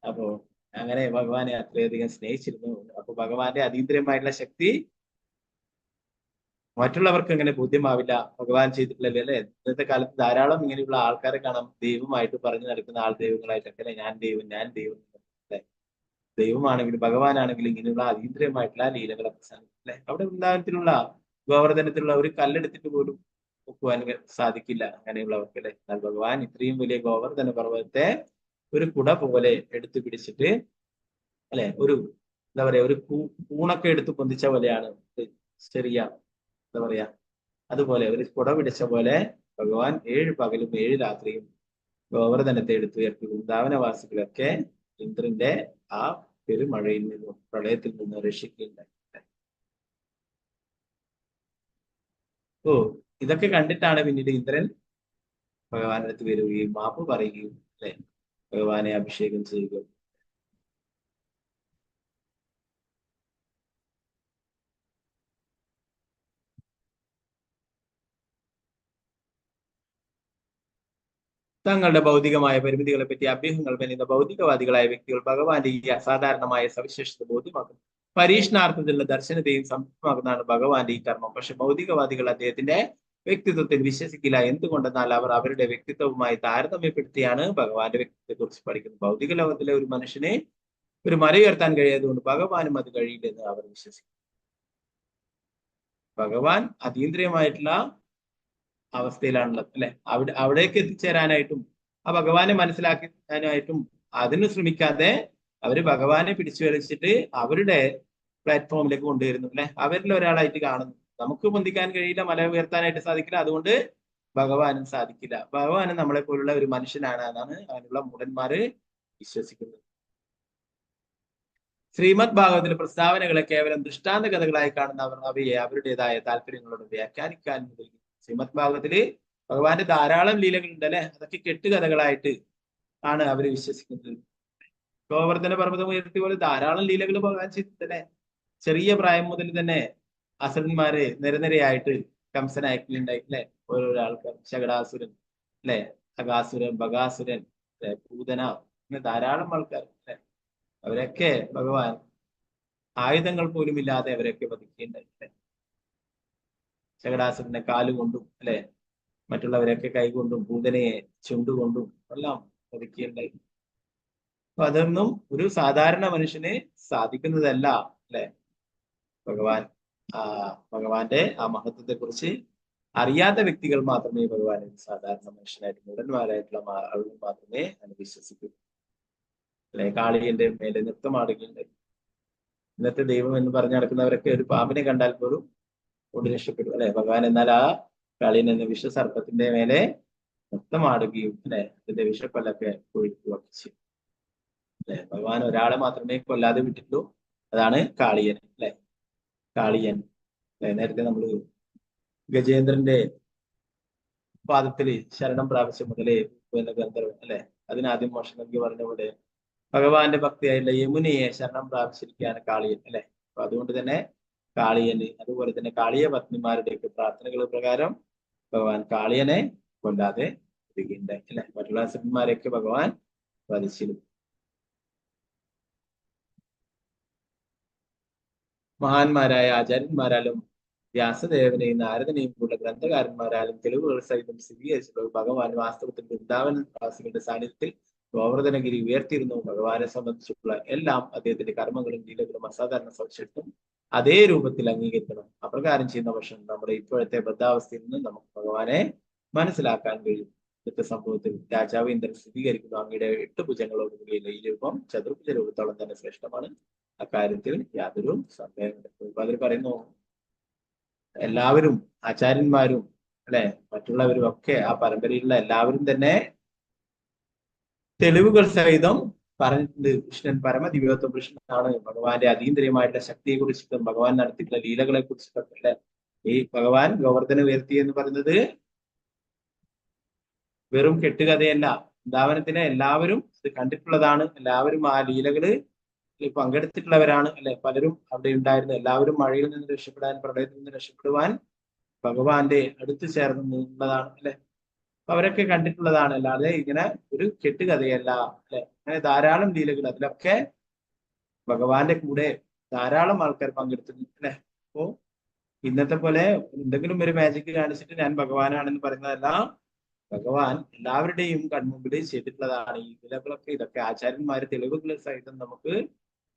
അപ്പോ അങ്ങനെ ഭഗവാനെ അത്രയധികം സ്നേഹിച്ചിരുന്നു. അപ്പൊ ഭഗവാന്റെ അതീന്ദ്രിയമായിട്ടുള്ള ശക്തി മറ്റുള്ളവർക്ക് അങ്ങനെ ബോധ്യമാവില്ല. ഭഗവാൻ ചെയ്തിട്ടില്ലല്ലേ അല്ലെ. ഇന്നത്തെ കാലത്ത് ധാരാളം ഇങ്ങനെയുള്ള ആൾക്കാരെ കാണാം ദൈവമായിട്ട് പറഞ്ഞു നടക്കുന്ന ആൾ ദൈവങ്ങളായിട്ടൊക്കെ അല്ലെ. ഞാൻ ദൈവം അല്ലെ. ദൈവമാണെങ്കിലും ഭഗവാനാണെങ്കിലും ഇങ്ങനെയുള്ള അതീന്ദ്രിയമായിട്ടുള്ള ലീലകളൊക്കെ സാധിക്കും അല്ലെ. അവിടെ വൃന്ദാവനത്തിലുള്ള ഗോവർദ്ധനത്തിലുള്ള ഒരു കല്ലെടുത്തിട്ട് പോലും ഒക്കുവാൻ സാധിക്കില്ല അങ്ങനെയുള്ളവർക്ക് അല്ലെ. എന്നാൽ ഭഗവാൻ ഇത്രയും വലിയ ഗോവർദ്ധന പർവ്വതത്തെ ഒരു കുട പോലെ എടുത്തു പിടിച്ചിട്ട് അല്ലെ, ഒരു എന്താ പറയാ ഒരു കൂണൊക്കെ എടുത്ത് പൊന്തിച്ച പോലെയാണ് ചെറിയ എന്താ പറയാ അതുപോലെ ഒരു കുട പിടിച്ച പോലെ ഭഗവാൻ 7 പകലും 7 രാത്രിയും ഗോവർദ്ധനത്തെ എടുത്തുയർത്തി വൃന്ദാവനവാസികളൊക്കെ ഇന്ദ്രന്റെ ആ പെരുമഴയിൽ നിന്നും പ്രളയത്തിൽ നിന്നും രക്ഷിക്കുകയുണ്ടായി. ഓ ഇതൊക്കെ കണ്ടിട്ടാണ് പിന്നീട് ഇന്ദ്രൻ ഭഗവാന്റെ അടുത്ത് വരികയും മാപ്പ് പറയുകയും അല്ലെ ഭഗവാനെ അഭിഷേകം ചെയ്യുകയും. തങ്ങളുടെ ഭൗതികമായ പരിമിതികളെ പറ്റി അഭ്യൂഹങ്ങൾ മെല്ലുന്ന ഭൗതികവാദികളായ വ്യക്തികൾ ഭഗവാന്റെ ഈ അസാധാരണമായ സവിശേഷത ബോധ്യമാക്കുന്നു. പരീക്ഷണാർത്ഥത്തിലുള്ള ദർശനത്തെയും സംതൃപ്തമാക്കുന്നതാണ് ഭഗവാന്റെ ഈ കർമ്മം. പക്ഷെ ഭൗതികവാദികൾ അദ്ദേഹത്തിന്റെ വ്യക്തിത്വത്തിൽ വിശ്വസിക്കില്ല. എന്തുകൊണ്ടെന്നാൽ അവർ അവരുടെ വ്യക്തിത്വവുമായി താരതമ്യപ്പെടുത്തിയാണ് ഭഗവാന്റെ വ്യക്തിത്വത്തെ കുറിച്ച് പഠിക്കുന്നത്. ഭൗതിക ലോകത്തിലെ ഒരു മനുഷ്യനെ ഒരു മല ഉയർത്താൻ കഴിയാത്തതുകൊണ്ട് ഭഗവാനും അത് കഴിയില്ലെന്ന് അവർ വിശ്വസിക്കും. ഭഗവാൻ അതീന്ദ്രിയമായിട്ടുള്ള അവസ്ഥയിലാണുള്ളത് അല്ലെ. അവിടേക്ക് എത്തിച്ചേരാനായിട്ടും ആ ഭഗവാനെ മനസ്സിലാക്കാനായിട്ടും അതിന് ശ്രമിക്കാതെ അവര് ഭഗവാനെ പിടിച്ചു വലിച്ചിട്ട് അവരുടെ പ്ലാറ്റ്ഫോമിലേക്ക് കൊണ്ടുവരുന്നു അല്ലെ. അവരിൽ ഒരാളായിട്ട് കാണുന്നു. നമുക്ക് പൊന്തിക്കാൻ കഴിയില്ല, മല ഉയർത്താനായിട്ട് സാധിക്കില്ല, അതുകൊണ്ട് ഭഗവാനും സാധിക്കില്ല. ഭഗവാനും നമ്മളെ പോലുള്ള ഒരു മനുഷ്യനാണ് എന്നാണ് അതിനുള്ള മൂഢന്മാര് വിശ്വസിക്കുന്നത്. ശ്രീമദ് ഭാഗവതിലെ പ്രസ്താവനകളെ കേവലം ദൃഷ്ടാന്ത കഥകളായി കാണുന്നവർ അവയെ അവരുടേതായ താല്പര്യങ്ങളോട് വ്യാഖ്യാനിക്കാൻ മുതിർന്നു. ശ്രീമദ് ഭാഗവതില് ഭഗവാന്റെ ധാരാളം ലീലകളുണ്ട് അല്ലെ. അതൊക്കെ കെട്ടുകഥകളായിട്ട് ആണ് അവര് വിശ്വസിക്കുന്നത്. ഗോവർദ്ധന പർവ്വതം ഉയർത്തി പോലെ ധാരാളം ലീലകൾ ഭഗവാൻ ചെയ്തിട്ടല്ലേ. ചെറിയ പ്രായം മുതൽ തന്നെ അസുരന്മാരെ നിരനിരയായിട്ട് കംസൻ അയക്കലുണ്ടായി അല്ലെ. ഓരോരോ ആൾക്കാർ, ശകടാസുരൻ അല്ലെ, അകാസുരൻ, ബകാസുരൻ, പൂതന, അങ്ങനെ ധാരാളം ആൾക്കാർ അല്ലെ. അവരൊക്കെ ഭഗവാൻ ആയുധങ്ങൾ പോലും ഇല്ലാതെ അവരൊക്കെ വധിക്കുകയുണ്ടായി അല്ലെ. ശകടാസുരനെ കാലുകൊണ്ടും അല്ലെ, മറ്റുള്ളവരൊക്കെ കൈകൊണ്ടും പൂതനയെ ചുണ്ടുകൊണ്ടും എല്ലാം വധിക്കുകയുണ്ടായി. അപ്പൊ അതൊന്നും ഒരു സാധാരണ മനുഷ്യന് സാധിക്കുന്നതല്ല അല്ലെ. ഭഗവാന്റെ ആ മഹത്വത്തെ കുറിച്ച് അറിയാത്ത വ്യക്തികൾ മാത്രമേ ഭഗവാനെ സാധാരണ മനുഷ്യനായിട്ട് മൂഢന്മാരായിട്ടുള്ള ആളുകൾ മാത്രമേ അത് വിശ്വസിക്കൂ അല്ലെ. കാളിയന്റെ മേലെ നൃത്തമാടുകയുണ്ടായി. ഇന്നത്തെ ദൈവം എന്ന് പറഞ്ഞു നടക്കുന്നവരൊക്കെ ഒരു പാമ്പിനെ കണ്ടാൽ പോലും ഓടി രക്ഷപ്പെടും അല്ലെ. ഭഗവാൻ എന്നാൽ ആ കാളിയൻ എന്ന വിശ്വസർപ്പത്തിന്റെ മേലെ നൃത്തമാടുകയും അല്ലെ അതിന്റെ വിഷപ്പല്ലൊക്കെ ഒഴിക്കുകയൊക്കെ ചെയ്യും. അല്ലെ ഭഗവാൻ ഒരാളെ മാത്രമേ കൊല്ലാതെ വിട്ടിട്ടുള്ളൂ, അതാണ് കാളിയൻ. അല്ലെ കാളിയൻ നേരത്തെ നമ്മൾ ഗജേന്ദ്രന്റെ പാദത്തില് ശരണം പ്രാപിച്ച മുതലേ എന്ന ഗന്ധർവൻ അല്ലെ അതിനാദ്യം മോക്ഷം നൽകി പറഞ്ഞ പോലെ ഭഗവാന്റെ ഭക്തിയായുള്ള യമുനയെ ശരണം പ്രാപിച്ചിരിക്കുകയാണ് കാളിയൻ. അല്ലെ അപ്പൊ അതുകൊണ്ട് തന്നെ കാളിയന്, അതുപോലെ തന്നെ കാളിയ പത്നിമാരുടെയൊക്കെ പ്രാർത്ഥനകൾ പ്രകാരം ഭഗവാൻ കാളിയനെ കൊല്ലാതെ ഇരിക്കുകയുണ്ടായി. അല്ലെ മറ്റുള്ള അസുരന്മാരെയൊക്കെ ഭഗവാൻ വധിച്ചിരുന്നു. മഹാന്മാരായ ആചാര്യന്മാരാലും വ്യാസദേവനെയും നാരദനെയും കൂടെ ഗ്രന്ഥകാരന്മാരാലും തെളിവുകൾ സഹിതം സ്ഥിരീകരിച്ചത് ഭഗവാൻ വാസ്തവത്തിൽ വൃന്ദാവന വാസികളുടെ സാന്നിധ്യത്തിൽ ഗോവർദ്ധനഗിരി ഉയർത്തിയിരുന്നു. ഭഗവാനെ സംബന്ധിച്ചുള്ള എല്ലാം അദ്ദേഹത്തിന്റെ കർമ്മങ്ങളും ലീലകളും അസാധാരണ സവിശേഷവും അതേ രൂപത്തിൽ അംഗീകരിക്കണം. അപ്രകാരം ചെയ്യുന്ന പക്ഷം നമ്മുടെ ഇപ്പോഴത്തെ ബദ്ധാവസ്ഥയിൽ നിന്ന് നമുക്ക് ഭഗവാനെ മനസ്സിലാക്കാൻ കഴിയും. ഇന്നത്തെ സംഭവത്തിൽ രാജാവ് ഇന്ദ്രൻ സ്ഥിരീകരിക്കുന്നു, അങ്ങയുടെ 8 ഭുജങ്ങളോടുകൂടിയുള്ള ഈ രൂപം ചതുർഭുജ രൂപത്തോളം തന്നെ ശ്രേഷ്ഠമാണ്. അക്കാര്യത്തിൽ യാതൊരു സന്ദേഹമില്ല. അതിൽ പറയുന്നു, എല്ലാവരും ആചാര്യന്മാരും അല്ലെ മറ്റുള്ളവരും ഒക്കെ ആ പരമ്പരയിലുള്ള എല്ലാവരും തന്നെ തെളിവുകൾ സഹിതം പറഞ്ഞിട്ടുണ്ട്. കൃഷ്ണൻ പരമദിവ്യത്വ കൃഷ്ണനാണ്. ഭഗവാന്റെ അതീന്ദ്രിയമായിട്ടുള്ള ശക്തിയെ കുറിച്ചിട്ടും ഭഗവാൻ നടത്തിയിട്ടുള്ള ലീലകളെ കുറിച്ചിട്ടൊക്കെ അല്ലെ ഈ ഭഗവാൻ ഗോവർദ്ധന ഉയർത്തി എന്ന് പറയുന്നത് വെറും കെട്ടുകഥയല്ല. വൃന്ദാവനത്തിനെ എല്ലാവരും ഇത് കണ്ടിട്ടുള്ളതാണ്. എല്ലാവരും ആ ലീലകള് പങ്കെടുത്തിട്ടുള്ളവരാണ്. അല്ലെ പലരും അവിടെ ഉണ്ടായിരുന്നു. എല്ലാവരും മഴയിൽ നിന്ന് രക്ഷപ്പെടാൻ, പ്രളയത്തിൽ നിന്ന് രക്ഷപ്പെടുവാൻ ഭഗവാന്റെ അടുത്ത് ചേർന്ന് നിന്നതാണ്. അല്ലെ അവരൊക്കെ കണ്ടിട്ടുള്ളതാണ്. അല്ലാതെ ഇങ്ങനെ ഒരു കെട്ടുകഥയല്ല. അല്ലെ അങ്ങനെ ധാരാളം ലീലകൾ, അതിലൊക്കെ ഭഗവാന്റെ കൂടെ ധാരാളം ആൾക്കാർ പങ്കെടുത്തിട്ടുണ്ട്. അല്ലെ അപ്പോ ഇന്നത്തെ പോലെ എന്തെങ്കിലും ഒരു മാജിക് കാണിച്ചിട്ട് ഞാൻ ഭഗവാനാണെന്ന് പറയുന്നതല്ല. ഭഗവാൻ എല്ലാവരുടെയും കൺമുമ്പിൽ ചെയ്തിട്ടുള്ളതാണ് ഈ ലീലകളൊക്കെ. ഇതൊക്കെ ആചാര്യന്മാര് തെളിവുകൾ സഹിതം നമുക്ക്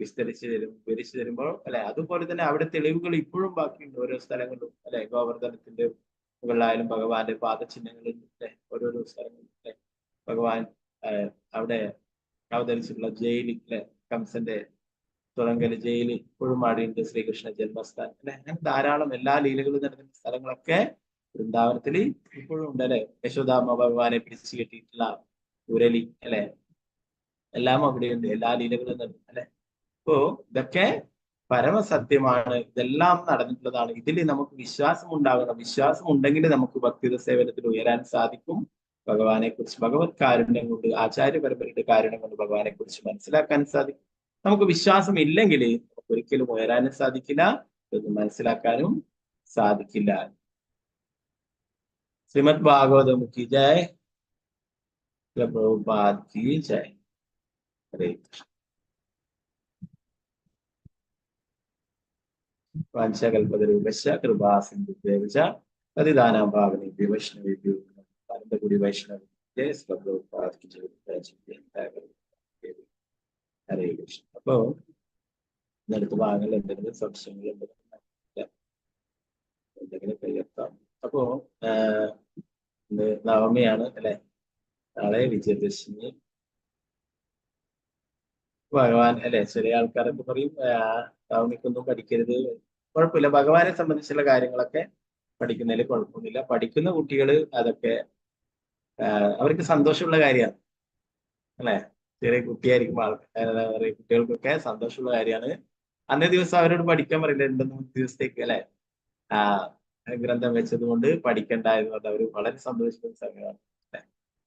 വിസ്തരിച്ചു തരും, വിവരിച്ചു തരുമ്പോൾ അല്ലെ അതുപോലെ തന്നെ അവിടെ തെളിവുകൾ ഇപ്പോഴും ബാക്കിയുണ്ട് ഓരോ സ്ഥലങ്ങളിലും. അല്ലെ ഗോവർദ്ധനത്തിന്റെ മുകളിലായാലും ഭഗവാന്റെ പാദചിഹ്നങ്ങളിൽ അല്ലെ ഓരോരോ സ്ഥലങ്ങളിലും അല്ലെ ഭഗവാൻ അവിടെ അവതരിച്ചിട്ടുള്ള ജയിലിൽ അല്ലെ കംസന്റെ തുറങ്കല് ജയില് ഇപ്പോഴും ആടിയുണ്ട്. ശ്രീകൃഷ്ണ ജന്മസ്ഥാനം അല്ലെ അങ്ങനെ ധാരാളം എല്ലാ ലീലകളും നടക്കുന്ന സ്ഥലങ്ങളൊക്കെ വൃന്ദാവനത്തിൽ ഇപ്പോഴും ഉണ്ട്. അല്ലെ യശോദാമ്മ ഭഗവാനെ പിടിച്ചു കെട്ടിയിട്ടുള്ള ഉരലി അല്ലെ എല്ലാം അവിടെയുണ്ട്. എല്ലാ ലീലകളും നടക്കും. അല്ലെ അപ്പോ ഇതൊക്കെ പരമസത്യമാണ്. ഇതെല്ലാം നടന്നിട്ടുള്ളതാണ്. ഇതിൽ നമുക്ക് വിശ്വാസം ഉണ്ടാകണം. വിശ്വാസം ഉണ്ടെങ്കിൽ നമുക്ക് ഭക്തിയുടെ സേവനത്തിൽ ഉയരാൻ സാധിക്കും. ഭഗവാനെ കുറിച്ച് ഭഗവത് കാരുണ്യം കൊണ്ട്, ആചാര്യ പരമ്പരയുടെ കാരുണ്യം കൊണ്ട് ഭഗവാനെ കുറിച്ച് മനസ്സിലാക്കാൻ സാധിക്കും. നമുക്ക് വിശ്വാസം ഇല്ലെങ്കിൽ നമുക്ക് ഒരിക്കലും ഉയരാനും സാധിക്കില്ല, ഇതൊന്നും മനസ്സിലാക്കാനും സാധിക്കില്ല. ശ്രീമദ് ഭാഗവതം की जय, प्रभुपाद की जय. हरे कृष्ण. വാഞ്ചകൽപതരൂപശ്ച കൃപാ സിന്ധുഭ്യവ ച പതിതാനാം പാവനേഭ്യോ വൈഷ്ണവേഭ്യോ നമഃ. വൈഷ്ണവ ജയ പ്രഭുപാദ की जय. ഹരേ കൃഷ്ണ. അപ്പോ അടുത്ത ഭാഗങ്ങളിൽ എന്തെങ്കിലും സംശയങ്ങൾ എന്തെങ്കിലും കയ്യെത്താം. അപ്പോ ഇന്ന് നവമിയാണ് അല്ലെ, നാളെ വിജയദശമി. ഭഗവാൻ അല്ലെ ചെറിയ ആൾക്കാരൊക്കെ പറയും നവമിക്കൊന്നും പഠിക്കരുത്. കുഴപ്പമില്ല, ഭഗവാനെ സംബന്ധിച്ചുള്ള കാര്യങ്ങളൊക്കെ പഠിക്കുന്നതിൽ കുഴപ്പമൊന്നുമില്ല. പഠിക്കുന്ന കുട്ടികൾ അതൊക്കെ അവർക്ക് സന്തോഷമുള്ള കാര്യമാണ് അല്ലെ. ചെറിയ കുട്ടിയായിരിക്കും ആൾക്കാർ, കുട്ടികൾക്കൊക്കെ സന്തോഷമുള്ള കാര്യമാണ്. അന്നേ ദിവസം അവരോട് പഠിക്കാൻ പറയില്ല, 2-3 ദിവസത്തേക്ക് അല്ലെ ഗ്രന്ഥം വെച്ചത് കൊണ്ട് പഠിക്കണ്ട എന്ന് പറഞ്ഞാൽ അവർ വളരെ സന്തോഷിക്കുന്ന സമയമാണ്.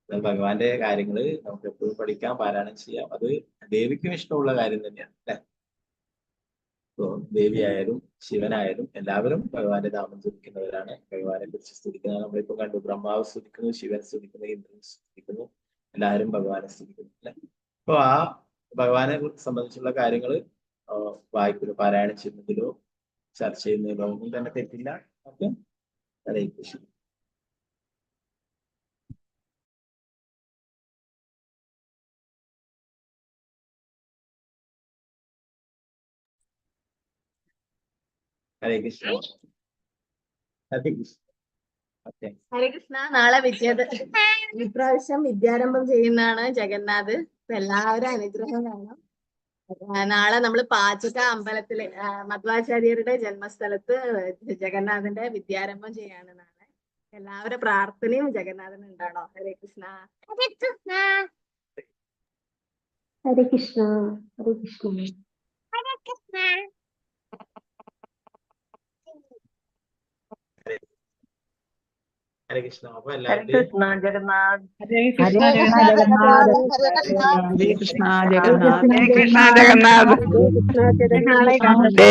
ഭഗവാന്റെ കാര്യങ്ങള് നമുക്ക് എപ്പോഴും പഠിക്കാം, പാരായണം ചെയ്യാം. അത് ദേവിക്കും ഇഷ്ടമുള്ള കാര്യം തന്നെയാണ് അല്ലെ. ഇപ്പോ ദേവിയായാലും ശിവനായാലും എല്ലാവരും ഭഗവാന്റെ നാമം സ്തുതിക്കുന്നവരാണ്. ഭഗവാനെ കുറിച്ച് സ്തുതിക്കുന്നത് നമ്മളിപ്പോ കണ്ടു. ബ്രഹ്മാവ് സ്തുതിക്കുന്നു, ശിവൻ സ്തുതിക്കുന്നു, ഇന്ദ്രൻ സ്തുതിക്കുന്നു, എല്ലാവരും ഭഗവാനെ സ്തുതിക്കുന്നു അല്ലെ. അപ്പൊ ആ ഭഗവാനെ സംബന്ധിച്ചുള്ള കാര്യങ്ങൾ വായിക്കലോ പാരായണം ചെയ്യുന്നതിലോ ചർച്ച ചെയ്യുന്നതിലോ ഒന്നും തന്നെ തെറ്റില്ല. ഓക്കെ, ഹരേ കൃഷ്ണ. ഹരേ കൃഷ്ണ. ഹരേ കൃഷ്ണ. ഓക്കെ, ഹരേ കൃഷ്ണ. നാളെ ഇപ്രാവശ്യം വിദ്യാരംഭം ചെയ്യുന്നതാണ് ജഗന്നാഥ്. അപ്പൊ എല്ലാവരും അനുഗ്രഹം വേണം. നാളെ നമ്മൾ പാചക അമ്പലത്തില് മധ്വാചാര്യരുടെ ജന്മസ്ഥലത്ത് ജഗന്നാഥന്റെ വിദ്യാരംഭം ചെയ്യാണ് നാളെ. എല്ലാവരുടെ പ്രാർത്ഥനയും ജഗന്നാഥൻ ഉണ്ടാണോ? ഹരേ കൃഷ്ണ. ഹരേ കൃഷ്ണ. ഹരേ കൃഷ്ണ. ഹരേ കൃഷ്ണ. ഹരേ കൃഷ്ണ. ഹരേ കൃഷ്ണ. അപ്പൊ ഹരേ എല്ലാവരുടെയും കൃഷ്ണ ജഗന്നാഥ്. ഹരേ ഹരേ കൃഷ്ണ കൃഷ്ണ ജഗന്നാഥ്. ജഗന്നാഥ, ഹരേ കൃഷ്ണ. ഹരേ കൃഷ്ണ ജഗന്നാഥ്. ഹരേ കൃഷ്ണ ജഗന്നാഥ്. ഹരേ കൃഷ്ണ ഹരേ ജഗന്നാഥ. കൃഷ്ണ ഹരേ